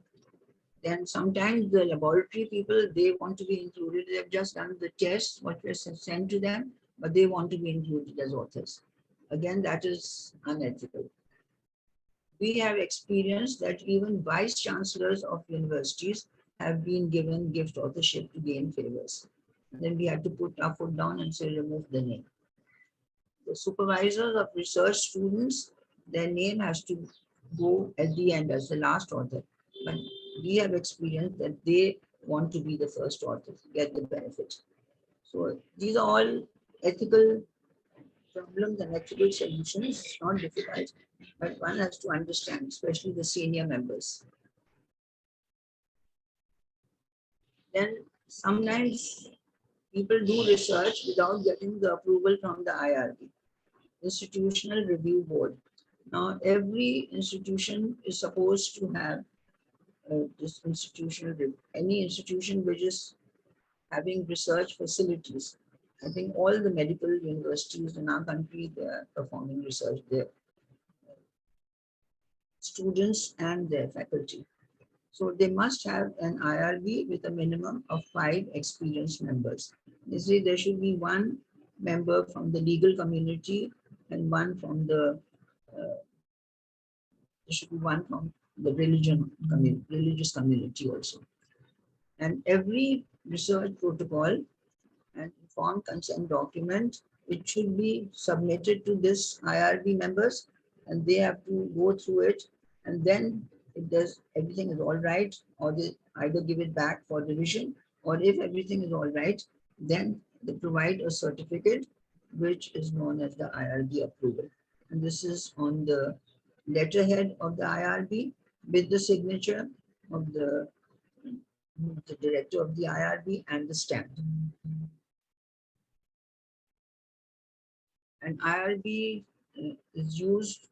[SPEAKER 3] Then sometimes the laboratory people, they want to be included. They've just done the tests, what was sent to them, but they want to be included as authors. Again, that is unethical. We have experienced that even vice chancellors of universities have been given gift authorship to gain favors. And then we had to put our foot down and say, remove the name. The supervisors of research students, their name has to go at the end as the last author. But we have experienced that they want to be the first author, get the benefit. So these are all ethical problems and ethical solutions. It's not difficult, but one has to understand, especially the senior members. Then sometimes people do research without getting the approval from the IRB, Institutional Review Board. Now, every institution is supposed to have this institutional review. Any institution which is having research facilities. I think all the medical universities in our country, they are performing research there. Students and their faculty. So they must have an IRB with a minimum of 5 experienced members. They say there should be one member from the legal community and one from the, there should be one from the religious community also. And every research protocol and informed consent document it should be submitted to this IRB members, and they have to go through it, and then if there's everything is all right, or they either give it back for revision, or if everything is all right, then they provide a certificate which is known as the IRB approval. And this is on the letterhead of the IRB with the signature of the director of the IRB and the stamp. And IRB is used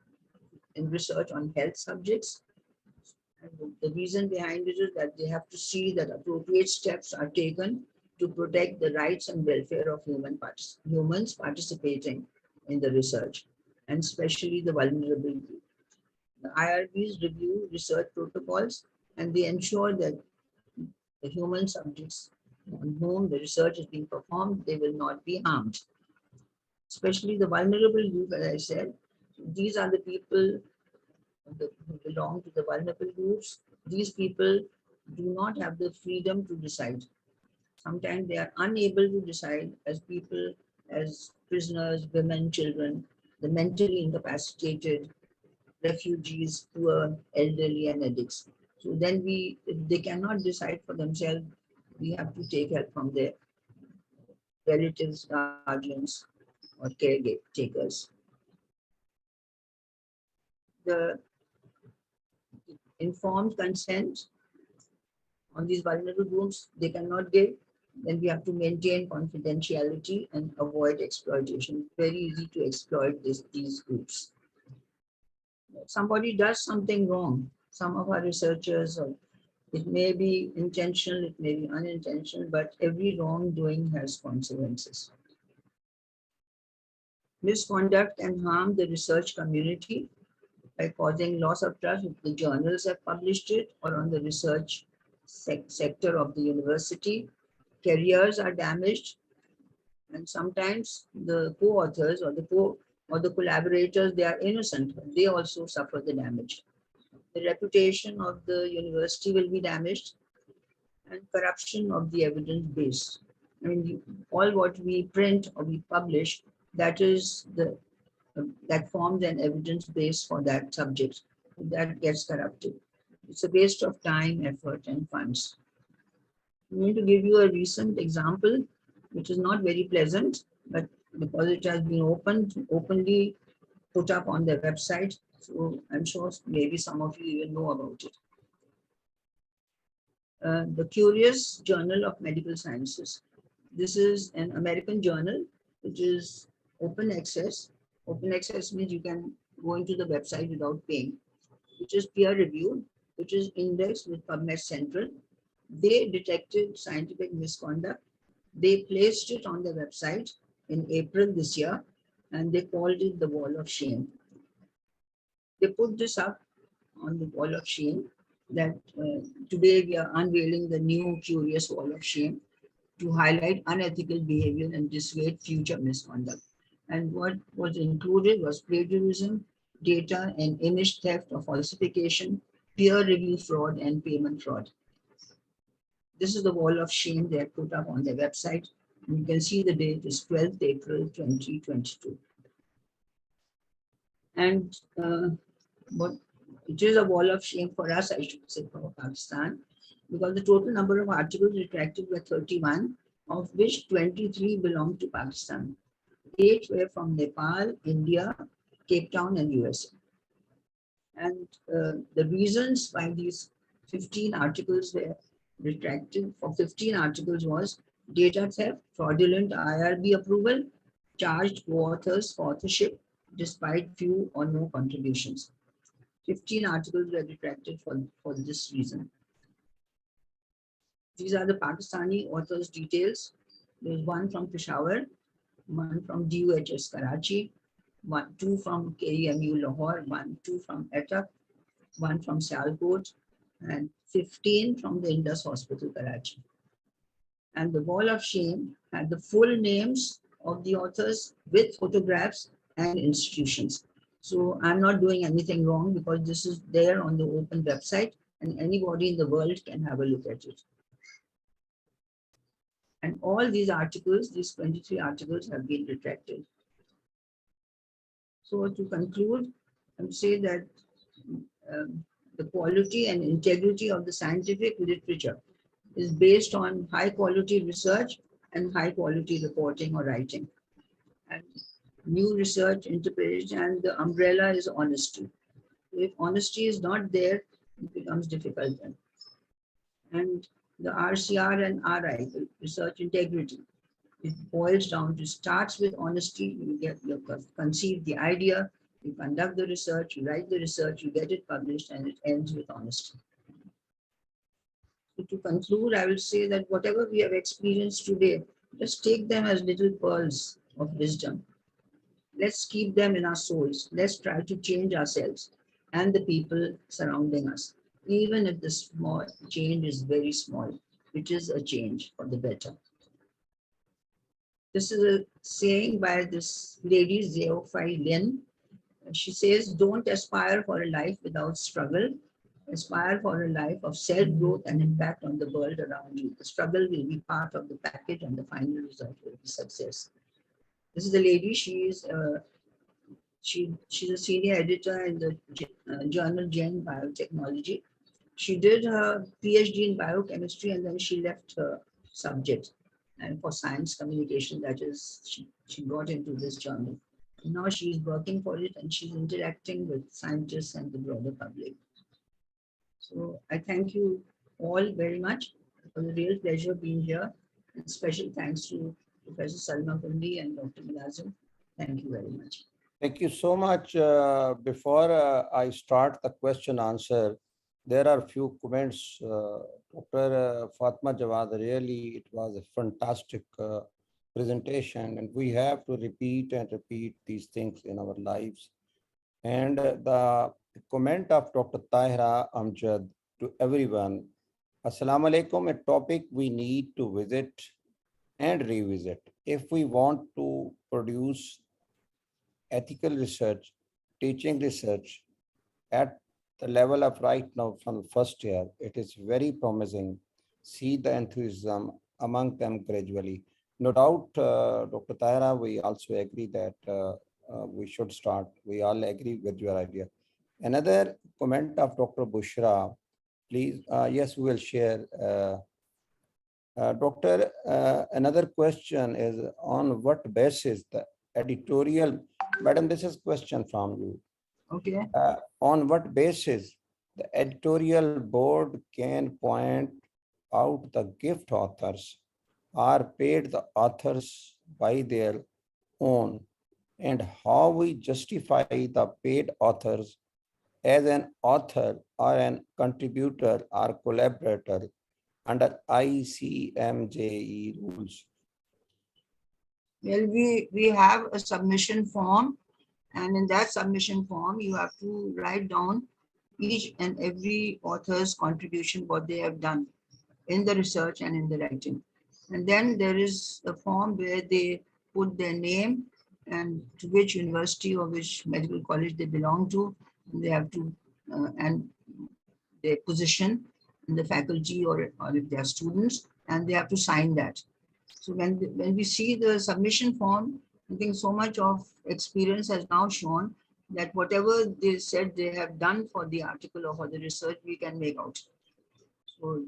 [SPEAKER 3] in research on health subjects. And the reason behind it is that they have to see that appropriate steps are taken to protect the rights and welfare of humans participating in the research, and especially the vulnerable group. The IRBs review research protocols, and they ensure that the human subjects on whom the research is being performed, they will not be harmed. Especially the vulnerable group, as I said, these are the people who belong to the vulnerable groups. These people do not have the freedom to decide. Sometimes they are unable to decide as people, as prisoners, women, children, the mentally incapacitated, refugees, poor, elderly, and addicts. So then if they cannot decide for themselves, we have to take help from their relatives, guardians, or caretakers. The informed consent on these vulnerable groups, they cannot give, then we have to maintain confidentiality and avoid exploitation. It's very easy to exploit these groups. Somebody does something wrong, some of our researchers, or it may be intentional, it may be unintentional, but every wrongdoing has consequences. Misconduct can harm the research community by causing loss of trust if the journals have published it or on the research sector of the university. Careers are damaged, and sometimes the co-authors or the collaborators, they are innocent, but they also suffer the damage. The reputation of the university will be damaged, and corruption of the evidence base. I mean, all what we print or we publish, that is that forms an evidence base for that subject. That gets corrupted. It's a waste of time, effort, and funds. I'm going to give you a recent example, which is not very pleasant, but because it has been openly put up on their website, so I'm sure maybe some of you even know about it. The Curious Journal of Medical Sciences. This is an American journal, which is open access. Open access means you can go into the website without paying, which is peer reviewed, which is indexed with PubMed Central. They detected scientific misconduct. They placed it on their website in April this year, and they called it the Wall of Shame. They put this up on the Wall of Shame that today we are unveiling the new Curious Wall of Shame to highlight unethical behavior and dissuade future misconduct. And what was included was plagiarism, data and image theft or falsification, peer review fraud, and payment fraud. This is the Wall of Shame they have put up on their website. And you can see the date is 12th April 2022. And what it is a wall of shame for us, I should say, for Pakistan, because the total number of articles retracted were 31, of which 23 belong to Pakistan. 8 were from Nepal, India, Cape Town, and USA. And the reasons why these 15 articles were retracted for 15 articles was data theft, fraudulent IRB approval, charged co-authors for authorship despite few or no contributions. 15 articles were retracted for this reason. These are the Pakistani authors' details. There's one from Peshawar, one from DUHS Karachi, two from KEMU Lahore, two from Atak, one from Sialkot, and 15 from the Indus Hospital, Karachi. And the Wall of Shame had the full names of the authors with photographs and institutions. So I'm not doing anything wrong because this is there on the open website and anybody in the world can have a look at it. And all these articles, these 23 articles have been retracted. So to conclude, I would say that the quality and integrity of the scientific literature is based on high quality research and high quality reporting or writing. And new research, interpretation, and the umbrella is honesty. If honesty is not there, it becomes difficult then. And the RCR and RI, the research integrity, it boils down to starts with honesty. You conceive the idea, you conduct the research, you write the research, you get it published, and it ends with honesty. So to conclude, I will say that whatever we have experienced today, just take them as little pearls of wisdom. Let's keep them in our souls. Let's try to change ourselves and the people surrounding us, even if the small change is very small, which is a change for the better. This is a saying by this lady, Zhao Fai Lin. She says, don't aspire for a life without struggle. Aspire for a life of self-growth and impact on the world around you. The struggle will be part of the package and the final result will be success. This is the lady, she's a senior editor in the journal Gen Biotechnology. She did her PhD in biochemistry and then she left her subject. And for science communication, that is, she got into this journal. And now she's working for it and she's interacting with scientists and the broader public. So I thank you all very much. It was a real pleasure being here. And special thanks to Professor Salma Kundi and Dr. Milazim. Thank you very much.
[SPEAKER 1] Thank you so much. Before I start the question answer, there are a few comments. Dr. Fatma Jawad, really, it was a fantastic presentation, and we have to repeat and repeat these things in our lives. And the comment of Dr. Tahira Amjad to everyone, Assalamu alaikum, a topic we need to visit and revisit if we want to produce ethical research, teaching research at the level of right now from the first year. It is very promising. See the enthusiasm among them gradually. No doubt, Dr. Tahira, we also agree that we should start. We all agree with your idea. Another comment of Dr. Bushra, please. Yes, we will share. Doctor, another question is on what basis the editorial, madam, this is question from you.
[SPEAKER 3] Okay.
[SPEAKER 1] On what basis the editorial board can point out the gift authors or paid the authors by their own, and how we justify the paid authors as an author or an contributor or collaborator under ICMJE rules?
[SPEAKER 3] Well, we have a submission form, and in that submission form, you have to write down each and every author's contribution, what they have done in the research and in the writing. And then there is a form where they put their name and to which university or which medical college they belong to. And they have to, and their position in the faculty or if they are students, and they have to sign that. So when we see the submission form, I think so much of experience has now shown that whatever they said they have done for the article or for the research, we can make out. So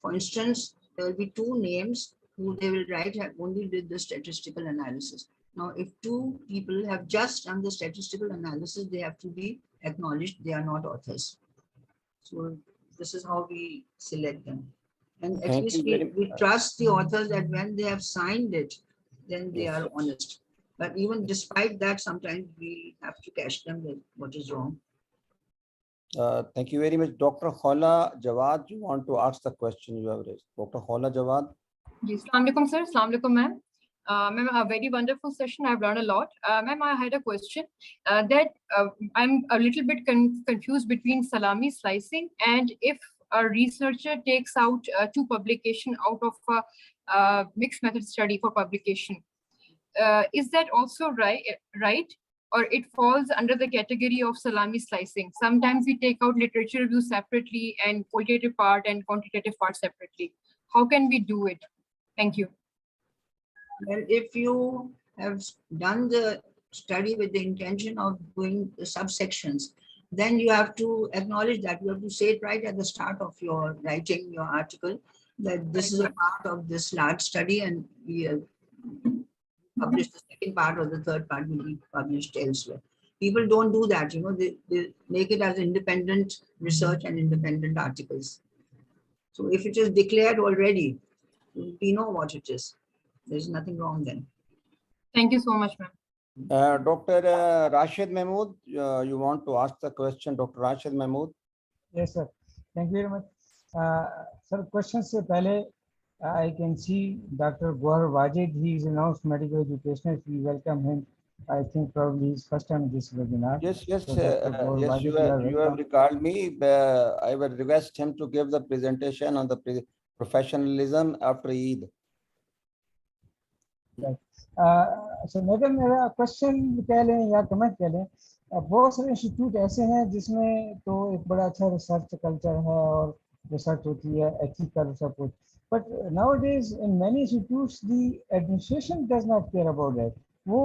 [SPEAKER 3] for instance, there will be two names who they will write have only did the statistical analysis. Now, if two people have just done the statistical analysis, they have to be acknowledged they are not authors. So this is how we select them. And at least we trust the authors that when they have signed it, then they are honest. But even despite that, sometimes we have to catch them with what is wrong.
[SPEAKER 1] Thank you very much. Dr. Khala Jawad, you want to ask the question you have raised. Dr. Khala Jawad.
[SPEAKER 4] Yes, Assalamu alaikum, sir. Assalamu alaikum, ma'am. Ma'am, a very wonderful session. I've learned a lot. Ma'am, I had a question that I'm a little bit confused between salami slicing and if a researcher takes out two publication out of a mixed method study for publication. Is that also right? Or it falls under the category of salami slicing? Sometimes we take out literature review separately and qualitative part and quantitative part separately. How can we do it? Thank you.
[SPEAKER 3] Well, if you have done the study with the intention of doing the subsections, then you have to acknowledge that. You have to say it right at the start of your writing your article, that this is a part of this large study, and we have published the second part, or the third part will be published elsewhere. People don't do that, they make it as independent research and independent articles. So if it is declared already, we know what it is. There's nothing wrong then.
[SPEAKER 4] Thank you so much, ma'am.
[SPEAKER 1] Dr. Rashid Mahmood, you want to ask the question, Dr. Rashid Mahmood?
[SPEAKER 5] Yes, sir. Thank you very much. Sir, question se pehle, I can see Dr. Gohar Wajid. He is announced medical educationist. We welcome him. I think probably his first time in this webinar.
[SPEAKER 1] Yes, yes,
[SPEAKER 5] So Dr. Gohar
[SPEAKER 1] yes.
[SPEAKER 5] Wajid,
[SPEAKER 1] You have recalled me. I will request him to give the presentation on the professionalism after Eid.
[SPEAKER 5] So madam मेरा question कह लें या comment कह लें, बहुत सारे institute ऐसे हैं जिसमें तो एक बड़ा अच्छा रिसर्च कल्चर है और रिसर्च होती है, एथिकल सब कुछ, but nowadays in many institutes the administration does not care about that. वो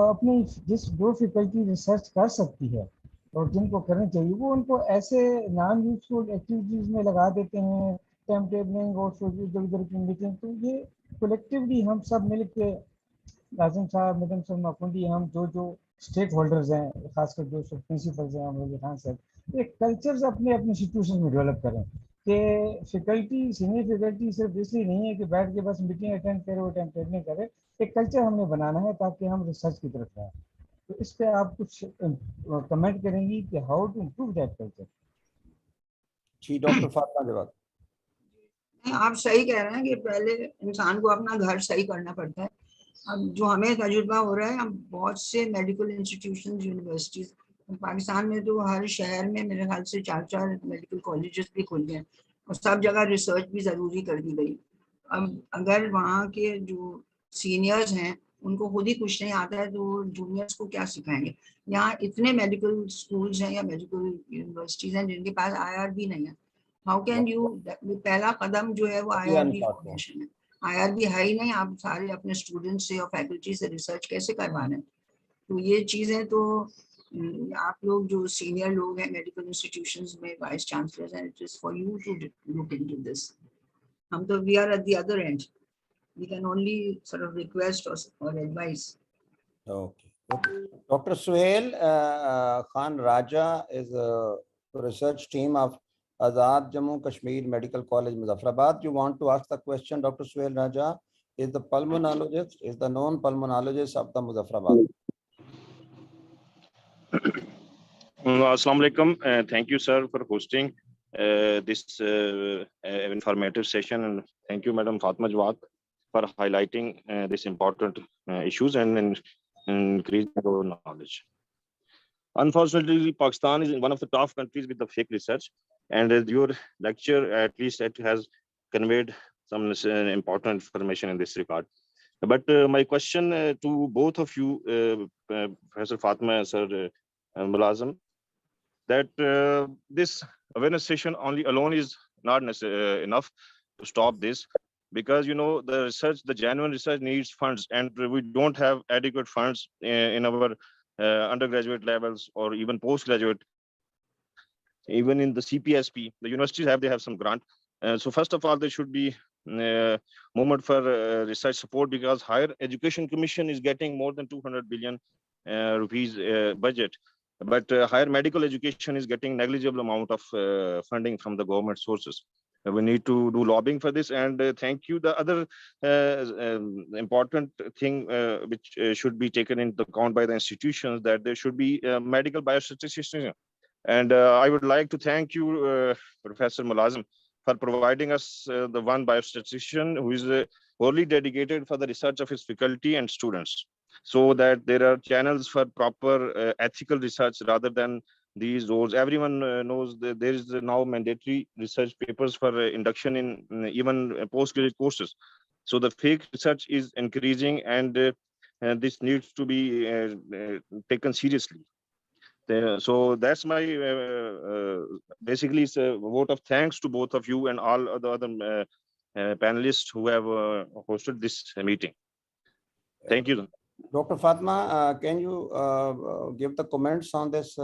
[SPEAKER 5] अपनी जो फैकल्टी रिसर्च कर सकती है और जिनको करनी चाहिए वो उनको ऐसे नॉन यूजफुल एक्टिविटीज में लगा देते हैं, टाइम टेबलिंग और इधर उधर की मीटिंग. तो ये कलेक्टिवली हम सब मिल के, राजन साहब, मैडम साहब, माकुंडी, हम जो स्टेक होल्डर्स हैं, खासकर जो प्रिंसिपल्स हैं, हम खान साहब, एक कल्चर्स अपने अपने इंस्टीट्यूशन में डेवलप करें कि फैकल्टी, सीनियर फैकल्टी सिर्फ इसलिए नहीं है कि बैठ के बस मीटिंग अटेंड करे और टाइम टेबलिंग करे. एक कल्चर हमने बनाना है ताकि हम रिसर्च की तरफ आए. तो इस पे आप कुछ कमेंट करेंगी कि how to improve that culture?
[SPEAKER 1] जी, डॉक्टर फातिमा जवाद.
[SPEAKER 3] आप सही कह रहे हैं कि पहले इंसान को अपना घर सही करना पड़ता है. अब जो हमें तजुर्बा हो रहा है, हम बहुत से मेडिकल इंस्टीट्यूशन, यूनिवर्सिटीज पाकिस्तान में तो हर शहर में मेरे ख्याल से 4 मेडिकल कॉलेजेस भी खुल गए और सब जगह रिसर्च भी ज़रूरी कर दी गई. अब अगर वहाँ के जो सीनियर्स हैं उनको खुद ही कुछ नहीं आता है तो जूनियर्स को क्या सिखाएंगे? यहाँ इतने मेडिकल स्कूल्स हैं या मेडिकल यूनिवर्सिटीज़ हैं जिनके पास IRB नहीं है. हाउ कैन यू, पहला कदम जो है वो IRB फॉर्मेशन है. IRB है ही नहीं, आप सारे अपने स्टूडेंट से और फैकल्टी से रिसर्च कैसे करवाना है? तो ये चीज़ें तो आप लोग जो सीनियर लोग हैं मेडिकल इंस्टीट्यूशंस में, वाइस चांसलर्स हैं, it is for you to look into this. हम तो we are at the other end, we can only sort of request और advice.
[SPEAKER 1] Okay. Dr. Suhail Khan Raja is a research team of Azad Jammu Kashmir Medical College, Muzaffarabad. You want to ask the question, Dr. Suhail Raja is the pulmonologist, is the known pulmonologist of the Muzaffarabad.
[SPEAKER 6] Assalamu alaikum. Thank you, sir, for hosting this informative session, and thank you, Madam Fatma Jawad, for highlighting this important issues and increasing our knowledge. Unfortunately, Pakistan is one of the top countries with the fake research, and your lecture, at least, it has conveyed some important information in this regard. But my question to both of you, Professor Fatma and Sir Mulazam, that this awareness session alone is not enough to stop this, because the research, the genuine research needs funds, and we don't have adequate funds in our undergraduate levels or even postgraduate. Even in the CPSP, the universities they have some grant. So first of all, there should be movement for research support, because Higher Education Commission is getting more than 200 billion rupees budget. But higher medical education is getting negligible amount of funding from the government sources. We need to do lobbying for this. And thank you. The other important thing which should be taken into account by the institutions, that there should be medical biostatistician. And I would like to thank you, Professor Mulazam, for providing us the one biostatistician who is wholly dedicated for the research of his faculty and students, so that there are channels for proper ethical research rather than these roles. Everyone knows that there is now mandatory research papers for induction in even postgraduate courses. So the fake research is increasing, and this needs to be taken seriously. So that's my basically it's a vote of thanks to both of you and all the other panelists who have hosted this meeting. Thank you.
[SPEAKER 1] Dr. Fatma, can you give the comments on this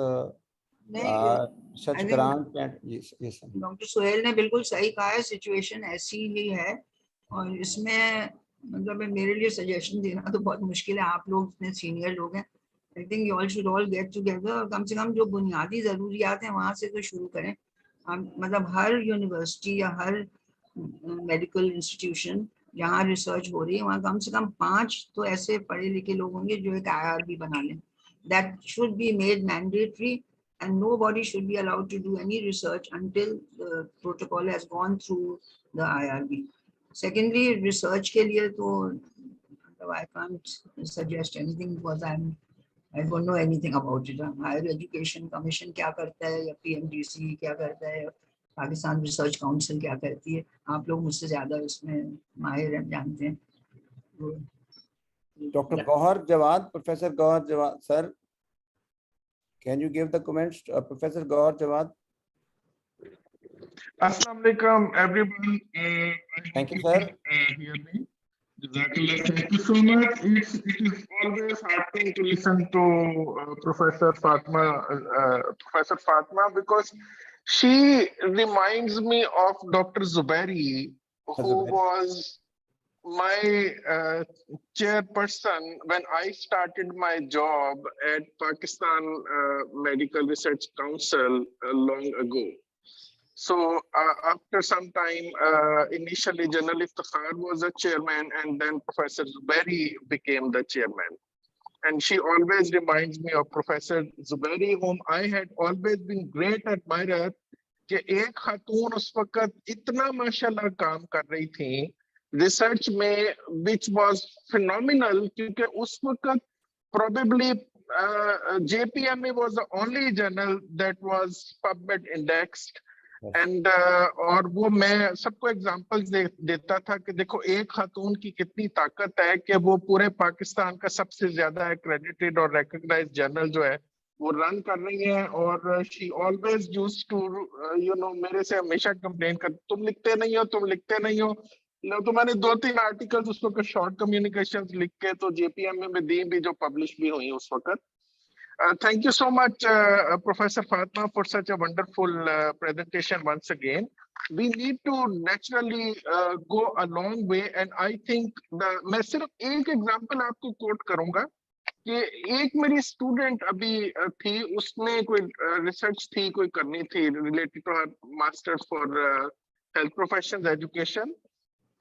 [SPEAKER 1] such
[SPEAKER 3] I think
[SPEAKER 1] grant? And yes, yes, sir.
[SPEAKER 3] Doctor Sohail ने बिल्कुल सही कहा है, situation ऐसी ही है और इसमें मतलब मेरे लिए सजेशन देना तो बहुत मुश्किल है, आप लोग इतने सीनियर लोग हैं, I think you all should all get together और कम से कम जो बुनियादी ज़रूरियात हैं वहाँ से तो शुरू करें। हम मतलब हर यूनिवर्सिटी या हर मेडिकल इंस्टीट्यूशन जहाँ रिसर्च हो रही है वहाँ कम से कम 5 तो ऐसे पढ़े लिखे लोग होंगे जो एक IRB बना लें, that should be made mandatory and nobody should be allowed to do any research until the protocol has gone through the IRB. Secondly, research के लिए तो I can't suggest anything because I don't know anything about it. Higher Education Commission क्या करता है या PMDC क्या करता है, पाकिस्तान रिसर्च काउंसिल क्या करती है, आप लोग मुझसे ज़्यादा इसमें माहिर हैं, जानते हैं।
[SPEAKER 1] Dr. Gauhar Jawad, Professor Gauhar Jawad, sir. Can you give the comments, Professor Gauhar Jawad?
[SPEAKER 7] Assalamu alaikum, everyone.
[SPEAKER 1] Thank you, sir.
[SPEAKER 7] Hear me? Jazakallah. Thank you so much. It is always heartening to listen to Professor Fatma because she reminds me of Dr. Zubairi, who was my chairperson when I started my job at Pakistan Medical Research Council long ago. So after some time, initially General Iftikhar was a chairman and then Professor Zubairi became the chairman. And she always reminds me of Professor Zubairi, whom I had always been great admirer, कि एक खातून उस वक्त इतना माशाल्लाह काम कर रही थी रिसर्च में, which was phenomenal, क्योंकि उस वक्त probably JPMA was the only journal that was PubMed indexed. And और वो मैं सबको एग्जांपल्स देता था कि देखो एक खातून की कितनी ताकत है कि वो पूरे पाकिस्तान का सबसे ज्यादा एक्रेडिटेड और रिकॉग्नाइज्ड जर्नल जो है वो रन कर रही हैं। और शी ऑलवेज यूज्ड टू मेरे से हमेशा कंप्लेन कर, तुम लिखते नहीं हो। तो मैंने 2-3 आर्टिकल्स उस वक्त शॉर्ट कम्युनिकेशंस लिख के तो JPMA में दी भी, जो पब्लिश भी हुई उस वक्त। Thank you so much, Professor Fatma, for such a wonderful presentation once again. We need to naturally go a long way, and I think मैं सिर्फ एक एग्जांपल आपको कोट करूंगा कि एक मेरी स्टूडेंट अभी थी, उसने कोई रिसर्च थी कोई करनी थी related to her masters for health professions education,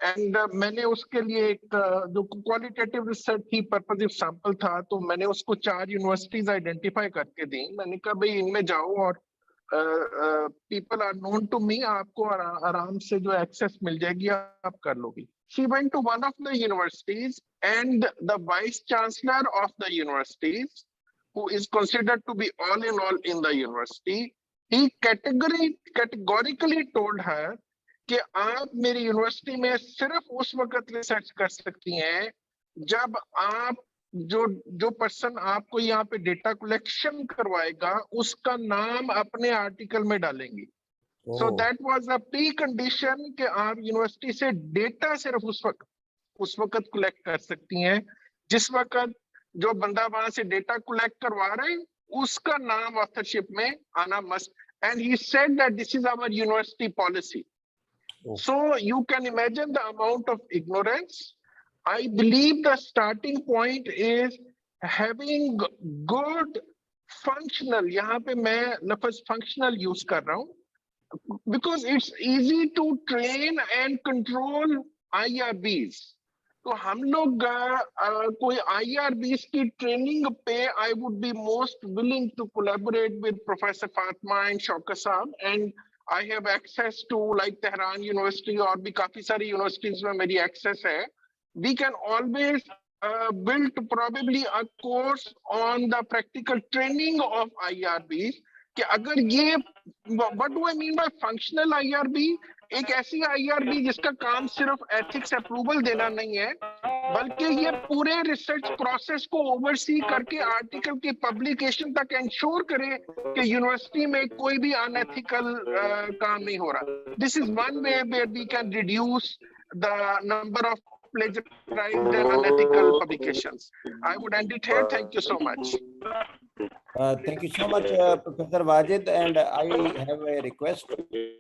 [SPEAKER 7] and मैंने उसके लिए एक जो क्वालिटेटिव रिसर्च थी, पर्पसिव सैंपल था, तो मैंने उसको 4 यूनिवर्सिटीज आइडेंटिफाई करके दी। मैंने कहा भाई इनमें जाओ और people are known to me, आपको आराम से जो एक्सेस मिल जाएगी आप कर लोगी। She went to one of the universities and the vice chancellor of the universities, who is considered to be all in all in the university, he categorically told her कि आप मेरी यूनिवर्सिटी में सिर्फ उस वक्त रिसर्च कर सकती हैं जब आप जो पर्सन आपको यहाँ पे डेटा कलेक्शन करवाएगा उसका नाम अपने आर्टिकल में डालेंगी। So that was a precondition कि आप यूनिवर्सिटी से डेटा सिर्फ उस वक्त कलेक्ट कर सकती हैं जिस वक्त जो बंदा वहां से डेटा कलेक्ट करवा रहे हैं उसका नाम ऑथरशिप में आना must. And he said that this is our university policy. So you can imagine the amount of ignorance. I believe the starting point is having good functional, यहाँ पे मैं लफ्ज functional use कर रहा हूँ, because it's easy to train and control IRBs. तो हम लोग कोई IRBs की ट्रेनिंग पे I would be most willing to collaborate with Professor Fatma and Shaukat Saab, and I have access to like Tehran University और भी काफी सारी यूनिवर्सिटीज में मेरी एक्सेस है। We can always build probably a course on the practical training of IRBs कि अगर ये what do I mean by functional IRB, एक ऐसी IRB जिसका काम सिर्फ एथिक्स अप्रूवल देना नहीं है बल्कि ये पूरे रिसर्च प्रोसेस को ओवरसी करके आर्टिकल की पब्लिकेशन तक इंश्योर करे कि यूनिवर्सिटी में कोई भी अनएथिकल काम नहीं हो रहा। This is one way where we can reduce the number of plagiarized and unethical publications. I would end it here. Thank you so much.
[SPEAKER 1] Thank you so much, Professor Wajid. And I have a request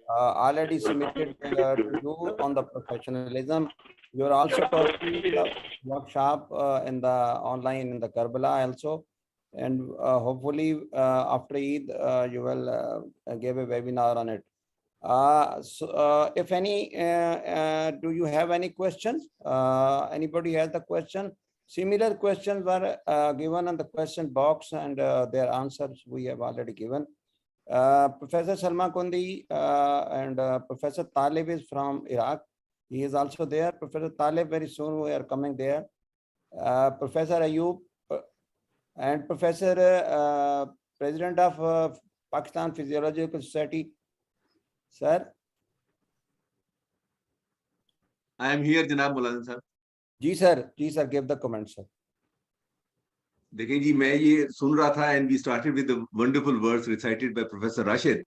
[SPEAKER 1] already submitted to you on the professionalism. You are also talking in the workshop in the online in the Karbala also. And hopefully after Eid, you will give a webinar on it. If any, do you have any questions? Anybody has the question? Similar questions were given in the question box, and their answers we have already given. Professor Salma Kundi and Professor Talib is from Iraq. He is also there. Professor Talib, very soon we are coming there. Professor Ayub and Professor President of Pakistan Physiological Society. Sir.
[SPEAKER 8] I am here, जनाब मुलाजिम साहब.
[SPEAKER 1] जी sir, give the comment, sir.
[SPEAKER 8] देखिए जी, मैं ये सुन रहा था and we started with the wonderful words recited by Professor Rashid.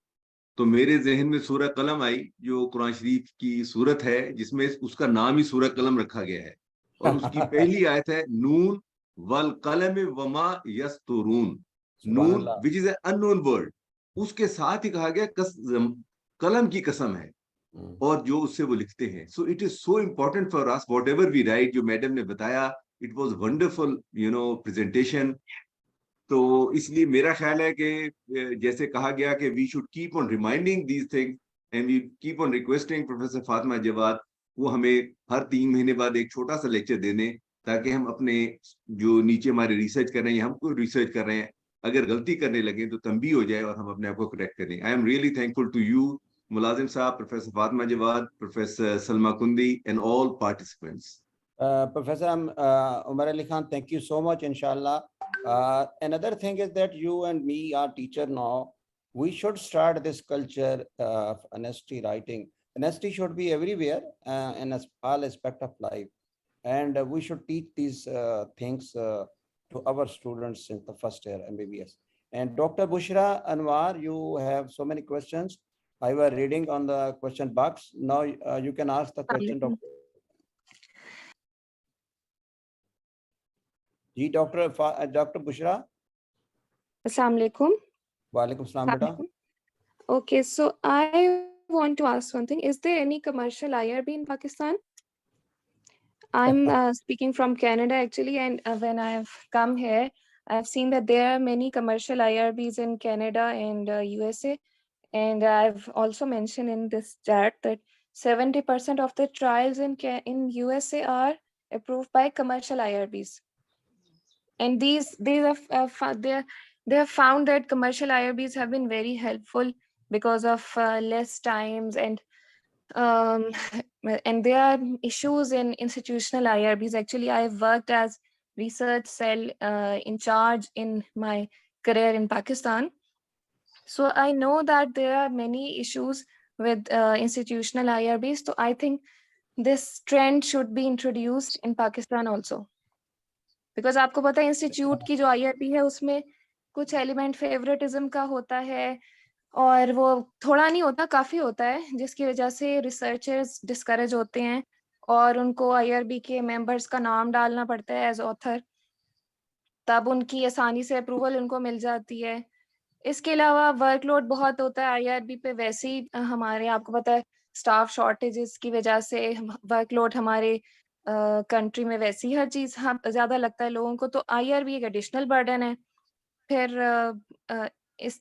[SPEAKER 8] तो मेरे जहन में सूरह कलम आई, जो कुरान शरीफ की सूरत है, जिसमें उसका नाम ही सूरह कलम रखा गया है. और उसकी पहली आयत है नून वल कलम वमा यस्तुरून. नून, which is an unknown word. उसके साथ ही कहा गया कलम की कसम है और जो उससे वो लिखते हैं. So it is so important for us whatever we write. जो मैडम ने बताया, इट वॉज वंडरफुल प्रेजेंटेशन. तो इसलिए मेरा ख्याल है कि जैसे कहा गया कि we should keep on reminding these things and we keep on requesting professor Fatima Jawad वो हमें हर 3 महीने बाद एक छोटा सा लेक्चर दे दें, ताकि हम अपने जो नीचे हमारे रिसर्च कर रहे हैं, हम कोई रिसर्च कर रहे हैं, अगर गलती करने लगे तो तंबी हो जाए और हम अपने आप को करेक्ट करें. I am really thankful to you Mulazim Saab, Professor Fatima Jawad, Professor Salma Kundi, and all participants.
[SPEAKER 1] Professor Umar Ali Khan, thank you so much, inshallah. Another thing is that you and me are teacher now. We should start this culture of honesty writing. Honesty should be everywhere in all aspect of life. And we should teach these things to our students in the first year MBBS. And Dr. Bushra Anwar, you have so many questions. I was reading on the question box. Now you can ask the question, Doctor. जी Dr. Bushra.
[SPEAKER 9] Assalamu alaikum.
[SPEAKER 1] Walaikum salam, beta.
[SPEAKER 9] Okay, so I want to ask one thing. Is there any commercial IRB in Pakistan? I'm speaking from Canada actually, and when I've come here, I've seen that there are many commercial IRBs in Canada and USA. And I've also mentioned in this chat that 70% of the trials in USA are approved by commercial IRBs. And they have found that commercial IRBs have been very helpful because of less times and there are issues in institutional IRBs. Actually, I've worked as research cell in charge in my career in Pakistan. So I know that there are many issues with institutional IRBs. So I think this trend should be introduced in Pakistan also. Because आपको पता है institute की जो IRB है उसमें कुछ element favouritism का होता है और वो थोड़ा नहीं होता, काफी होता है, जिसकी वजह से रिसर्चर्स डिस्करेज होते हैं और उनको IRB के मेंबर्स का नाम डालना पड़ता है एज ऑथर, तब उनकी आसानी से अप्रूवल उनको मिल जाती है. इसके अलावा वर्कलोड बहुत होता है IRB पे. वैसे ही हमारे आपको पता है स्टाफ शॉर्टेजेस की वजह से वर्कलोड हमारे कंट्री में वैसे ही हर चीज ज्यादा लगता है लोगों को. तो IRB एक एडिशनल बर्डन है. फिर इस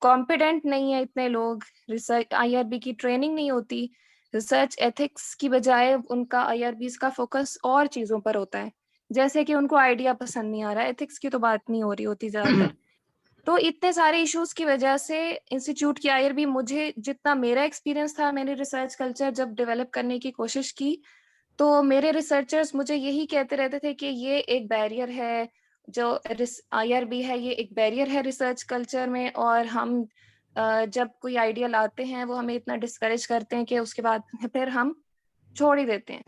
[SPEAKER 9] कॉम्पिटेंट नहीं है इतने लोग, रिसर्च IRB की ट्रेनिंग नहीं होती, रिसर्च एथिक्स की बजाय उनका IRBs का फोकस और चीजों पर होता है, जैसे कि उनको आइडिया पसंद नहीं आ रहा, एथिक्स की तो बात नहीं हो रही होती ज्यादातर. तो इतने सारे इश्यूज की वजह से इंस्टीट्यूट की IRB, मुझे जितना मेरा एक्सपीरियंस था, मैंने रिसर्च कल्चर जब डेवलप करने की कोशिश की तो मेरे रिसर्चर्स मुझे यही कहते रहते थे कि ये एक बैरियर है, जो IRB है ये एक बैरियर है रिसर्च कल्चर में, और हम जब कोई आइडिया लाते हैं वो हमें इतना डिस्करेज करते हैं कि उसके बाद फिर हम छोड़ ही देते हैं,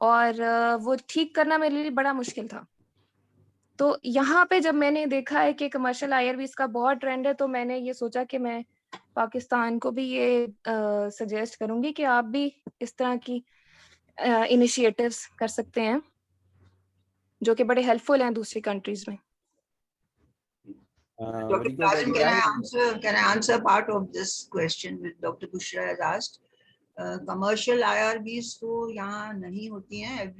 [SPEAKER 9] और वो ठीक करना मेरे लिए बड़ा मुश्किल था. तो यहाँ पे जब मैंने देखा है कि कमर्शियल IRBs का बहुत ट्रेंड है, तो मैंने ये सोचा कि मैं पाकिस्तान को भी ये सजेस्ट करूंगी कि आप भी इस तरह की इनिशिएटिव्स कर सकते हैं जो कि बड़े हेल्पफुल हैं दूसरी कंट्रीज में?
[SPEAKER 3] Dr. Kazim, can I answer part of this question which Dr. Bushra has asked? Commercial IRBs तो यहाँ नहीं होती हैं.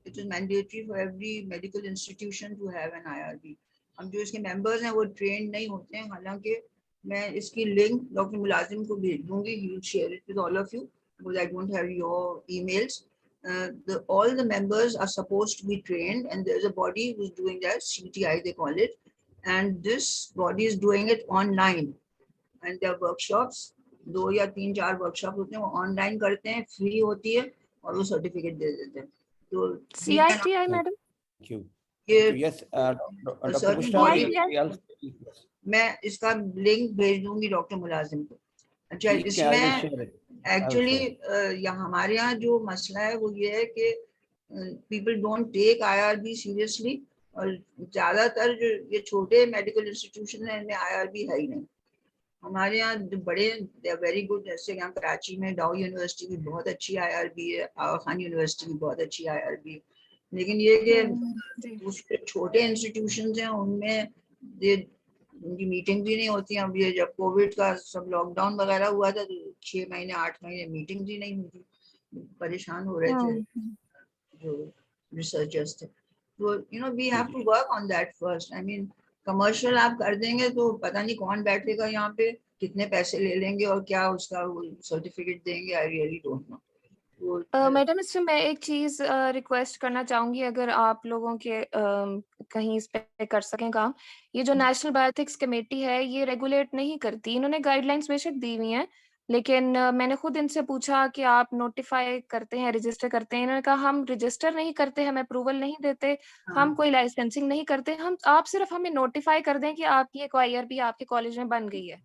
[SPEAKER 3] It is mandatory for every medical institution to have an IRB. हम जो इसके members हैं वो trained नहीं होते हैं. हालांकि मैं इसकी link Dr. मुलाजिम को भेज दूंगी. He will share it with all of you because I don't have your emails. All the members are supposed to be trained, and there's a body who's doing that, CTI they call it, and this body is doing it online, and their workshops 2 या 3-4 workshop होते हैं वो online करते हैं, free होती है और वो सर्टिफिकेट दे देते हैं. तो
[SPEAKER 9] CITI मैडम,
[SPEAKER 3] मैं इसका लिंक भेज दूंगी डॉक्टर मुलाजिम को. अच्छा, इसमें एक्चुअली यहाँ हमारे यहाँ जो मसला है वो ये है कि people don't take IRB seriously, और ज्यादातर जो ये छोटे मेडिकल इंस्टीट्यूशन है इनमें IRB है ही नहीं. हमारे यहाँ जो बड़े दे आर वेरी गुड, जैसे यहाँ कराची में डाउ यूनिवर्सिटी भी बहुत अच्छी IRB है, आगा खान यूनिवर्सिटी भी बहुत अच्छी IRB है. लेकिन ये कि दूसरे छोटे इंस्टीट्यूशंस हैं उनमें उनकी मीटिंग भी नहीं होती. अब ये जब कोविड का सब लॉकडाउन वगैरह हुआ था तो 6 महीने 8 महीने मीटिंग भी नहीं हुई थी. परेशान हो रहे थे जो रिसर्चर्स थे. तो we have to work on that first. I mean commercial आप कर देंगे तो पता नहीं कौन बैठेगा यहाँ पे, कितने पैसे ले लेंगे और क्या उसका सर्टिफिकेट देंगे. I really don't know.
[SPEAKER 9] Madam इसमें मैं एक चीज रिक्वेस्ट करना चाहूंगी, अगर आप लोगों के कहीं इस पे कर सकें काम. ये जो नेशनल बायोएथिक्स कमेटी है ये रेगुलेट नहीं करती. इन्होंने गाइडलाइंस बेशक दी हुई हैं, लेकिन मैंने खुद इनसे पूछा कि आप नोटिफाई करते हैं, रजिस्टर करते हैं? इन्होंने कहा हम रजिस्टर नहीं करते, हम अप्रूवल नहीं देते, हम कोई लाइसेंसिंग नहीं करते, आप सिर्फ हमें नोटिफाई कर दें कि आपकी एक IRB आपके कॉलेज में बन गई है.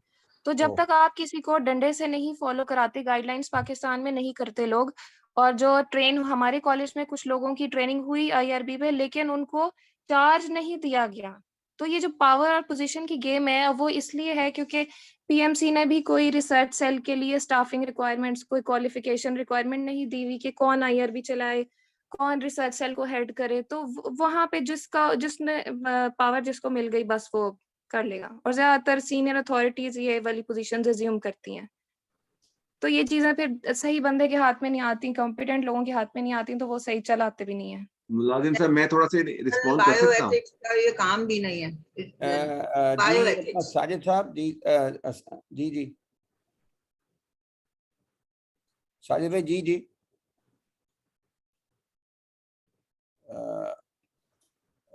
[SPEAKER 9] तो जब तक आप किसी को डंडे से नहीं फॉलो कराते, गाइडलाइंस पाकिस्तान में नहीं करते लोग, और जो ट्रेन हमारे कॉलेज में कुछ लोगों की ट्रेनिंग हुई IRB पे लेकिन उनको चार्ज नहीं दिया गया. तो ये जो पावर और पोजीशन की गेम है वो इसलिए है क्योंकि PMC ने भी कोई रिसर्च सेल के लिए स्टाफिंग रिक्वायरमेंट्स, कोई क्वालिफिकेशन रिक्वायरमेंट नहीं दी हुई कि कौन IRB चलाए, कौन रिसर्च सेल को हेड करे. तो वहां पे जिसने पावर जिसको मिल गई बस वो कर लेगा, और ज्यादातर सीनियर अथॉरिटीज ये वाली पोजीशंस अज्यूम करती हैं. तो ये चीजें फिर सही बंदे के हाथ में नहीं आती, कॉम्पिटेंट लोगों के हाथ में नहीं आती, तो वो सही चलाते भी नहीं है.
[SPEAKER 8] मुलाजिम साहब मैं थोड़ा सा रिस्पॉन्ड कर सकता हूं?
[SPEAKER 3] बायोएथिक्स का ये काम भी नहीं है.
[SPEAKER 1] जी साजिद साहब जी, जी साजिद भाई जी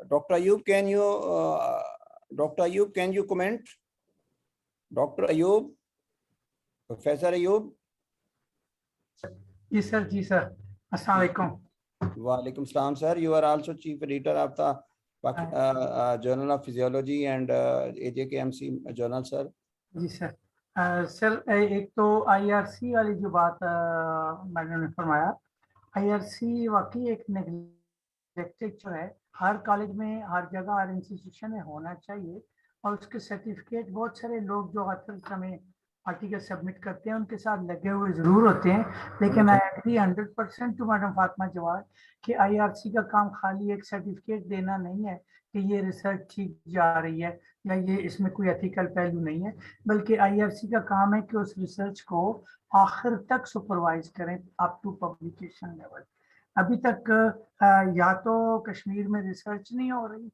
[SPEAKER 1] Dr. Ayub, can you comment? Dr. Ayub, Professor Ayub.
[SPEAKER 5] जी सर. अस्सलाम वालेकुम.
[SPEAKER 1] Walaikum salam, sir. You are also chief editor of the Journal of Physiology and AJKMC journal, sir.
[SPEAKER 5] जी सर. सर एक तो IRC वाली जो बात मैडम ने फरमाया, IRC वाकई एक नेग्लेक्टेड जो है, हर कॉलेज में, हर जगह, हर इंस्टीट्यूशन में होना चाहिए. और उसके सर्टिफिकेट बहुत सारे लोग जो हर समय आर्टिकल सबमिट करते हैं उनके साथ लगे हुए जरूर होते हैं. लेकिन I agree 100% to madam Fatima Jawad कि IRC का काम खाली एक सर्टिफिकेट देना नहीं है कि ये रिसर्च ठीक जा रही है या ये इसमें कोई एथिकल पहलू नहीं है, बल्कि IRC का काम है कि उस रिसर्च को आखिर तक सुपरवाइज करें अप टू पब्लिकेशन लेवल. अभी तक या तो कश्मीर में रिसर्च नहीं हो रही,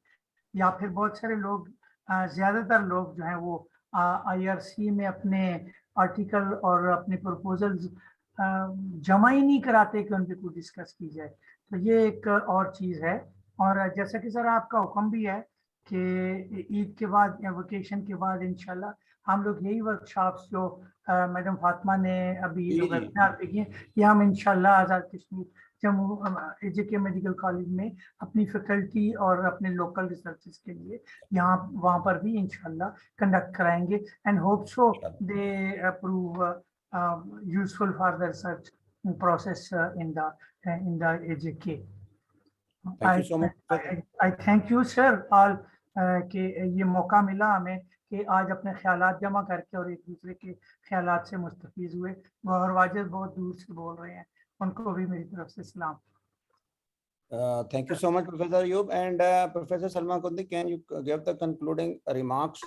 [SPEAKER 5] या फिर बहुत सारे लोग, ज्यादातर लोग जो हैं वो IRC में अपने आर्टिकल और अपने प्रपोजल्स जमा ही नहीं कराते कि उन पे कोई डिस्कस की जाए. तो ये एक और चीज़ है. और जैसा कि सर आपका हुक्म भी है कि ईद के बाद या वेकेशन के बाद इंशाल्लाह हम लोग यही वर्कशॉप्स जो मैडम फातिमा ने अभी वेबिनार देखे हैं, ये हम इंशाल्लाह Azad Kashmir Jammu AJK medical college में अपनी फैकल्टी और अपने लोकल रिसर्चेस के लिए वहाँ पर भी इंशाल्लाह कंडक्ट कराएंगे. And hope so they prove useful for the research process in the AJK. I thank you sir all कि ये मौका मिला हमें कि आज अपने ख्यालात जमा करके और एक दूसरे के ख्यालात से मुस्तफीज हुए. और वाजिद बहुत दूर से बोल रहे हैं उनको भी मेरी तरफ से सलाम।
[SPEAKER 1] Thank you so much, Professor Ayub. And Professor Salma Kundi, can you give the concluding remarks?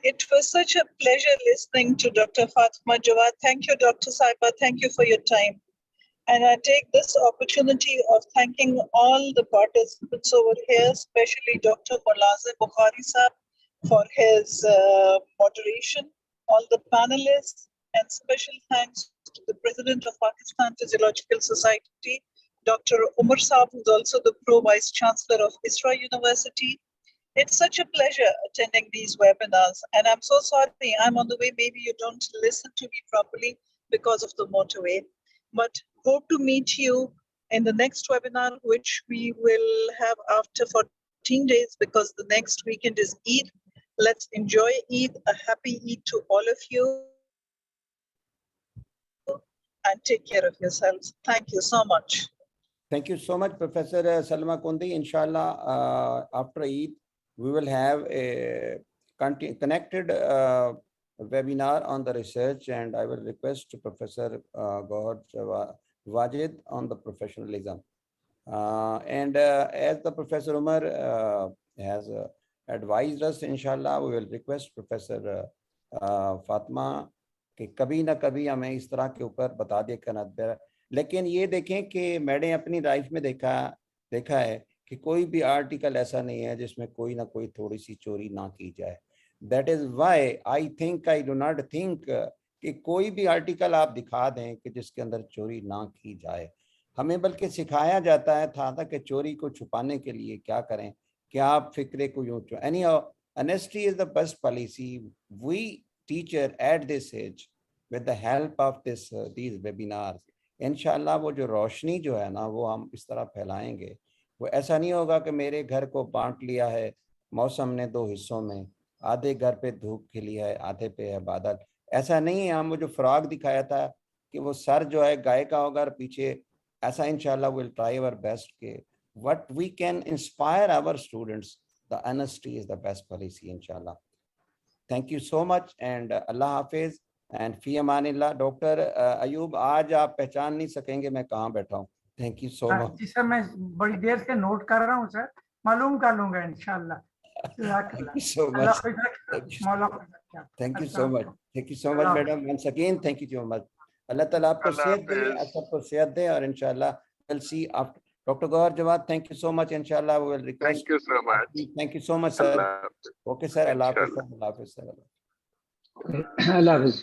[SPEAKER 10] It was such a pleasure listening to Dr. Fatima Jawad. Thank you, Dr. Saiba. Thank you for your time. And I take this opportunity of thanking all the participants over here, especially Dr. Mulazim Bukhari Sahab for his moderation, all the panelists, and special thanks to the President of Pakistan Physiological Society, Dr. Umar Saab, who's also the Pro Vice Chancellor of ISRA University. It's such a pleasure attending these webinars. And I'm so sorry, I'm on the way. Maybe you don't listen to me properly because of the motorway. But hope to meet you in the next webinar, which we will have after 14 days, because the next weekend is Eid. Let's enjoy Eid. A happy Eid to all of you. And take care of yourselves. Thank you so much.
[SPEAKER 1] Thank you so much, Professor Salma Kundi. Inshallah, after Eid, we will have a connected webinar on the research, and I will request Professor Gohar Wajid on the professionalism. And as the Professor Umar has advised us, inshallah, we will request Professor Fatima कि कभी ना कभी हमें इस तरह के ऊपर बता दिया करना। लेकिन ये देखें कि मैंने अपनी लाइफ में देखा है कि कोई भी आर्टिकल ऐसा नहीं है जिसमें कोई ना कोई थोड़ी सी चोरी ना की जाए। That is why I do not think कि कोई भी आर्टिकल आप दिखा दें कि जिसके अंदर चोरी ना की जाए। हमें बल्कि सिखाया जाता है था कि चोरी को छुपाने के लिए क्या करें, कि आप फिक्रे को यूं any honesty is the best policy. We teacher at this age with the help of these webinars, इंशाल्लाह वो जो रोशनी जो है ना वो हम इस तरह फैलाएंगे। वो ऐसा नहीं होगा कि मेरे घर को बांट लिया है मौसम ने दो हिस्सों में, आधे घर पे धूप खिली है आधे पे है बादल। ऐसा नहीं है। हम वो जो फ्रॉग दिखाया था कि वो सर जो है गाय का होगा और पीछे, ऐसा इंशाल्लाह विल ट्राई आवर बेस्ट के what we can inspire our students. The honesty is the best policy इंशाल्लाह। Thank you so much and Allah हाफिज एंड फी अमानिल्लाह। डॉक्टर अयूब, आज आप पहचान नहीं सकेंगे मैं कहाँ बैठा हूँ। Thank you so much.
[SPEAKER 5] जी सर, मैं बड़ी देर से नोट कर रहा हूँ सर, मालूम कर लूंगा इंशाल्लाह।
[SPEAKER 1] Thank you so much.
[SPEAKER 5] Thank you so much.
[SPEAKER 1] Thank you so much, madam. Once again, thank you so much. Allah Taala आपको सेहत दे, आप सबको सेहत दे, और इंशाल्लाह we'll see after. Dr. Gohar Jawad, thank you so much. Inshallah, we will request.
[SPEAKER 7] Thank you so much.
[SPEAKER 1] Thank you so much, sir. Okay, sir. Allah Hafiz, sir. Allah Hafiz, sir.
[SPEAKER 11] Allah Hafiz.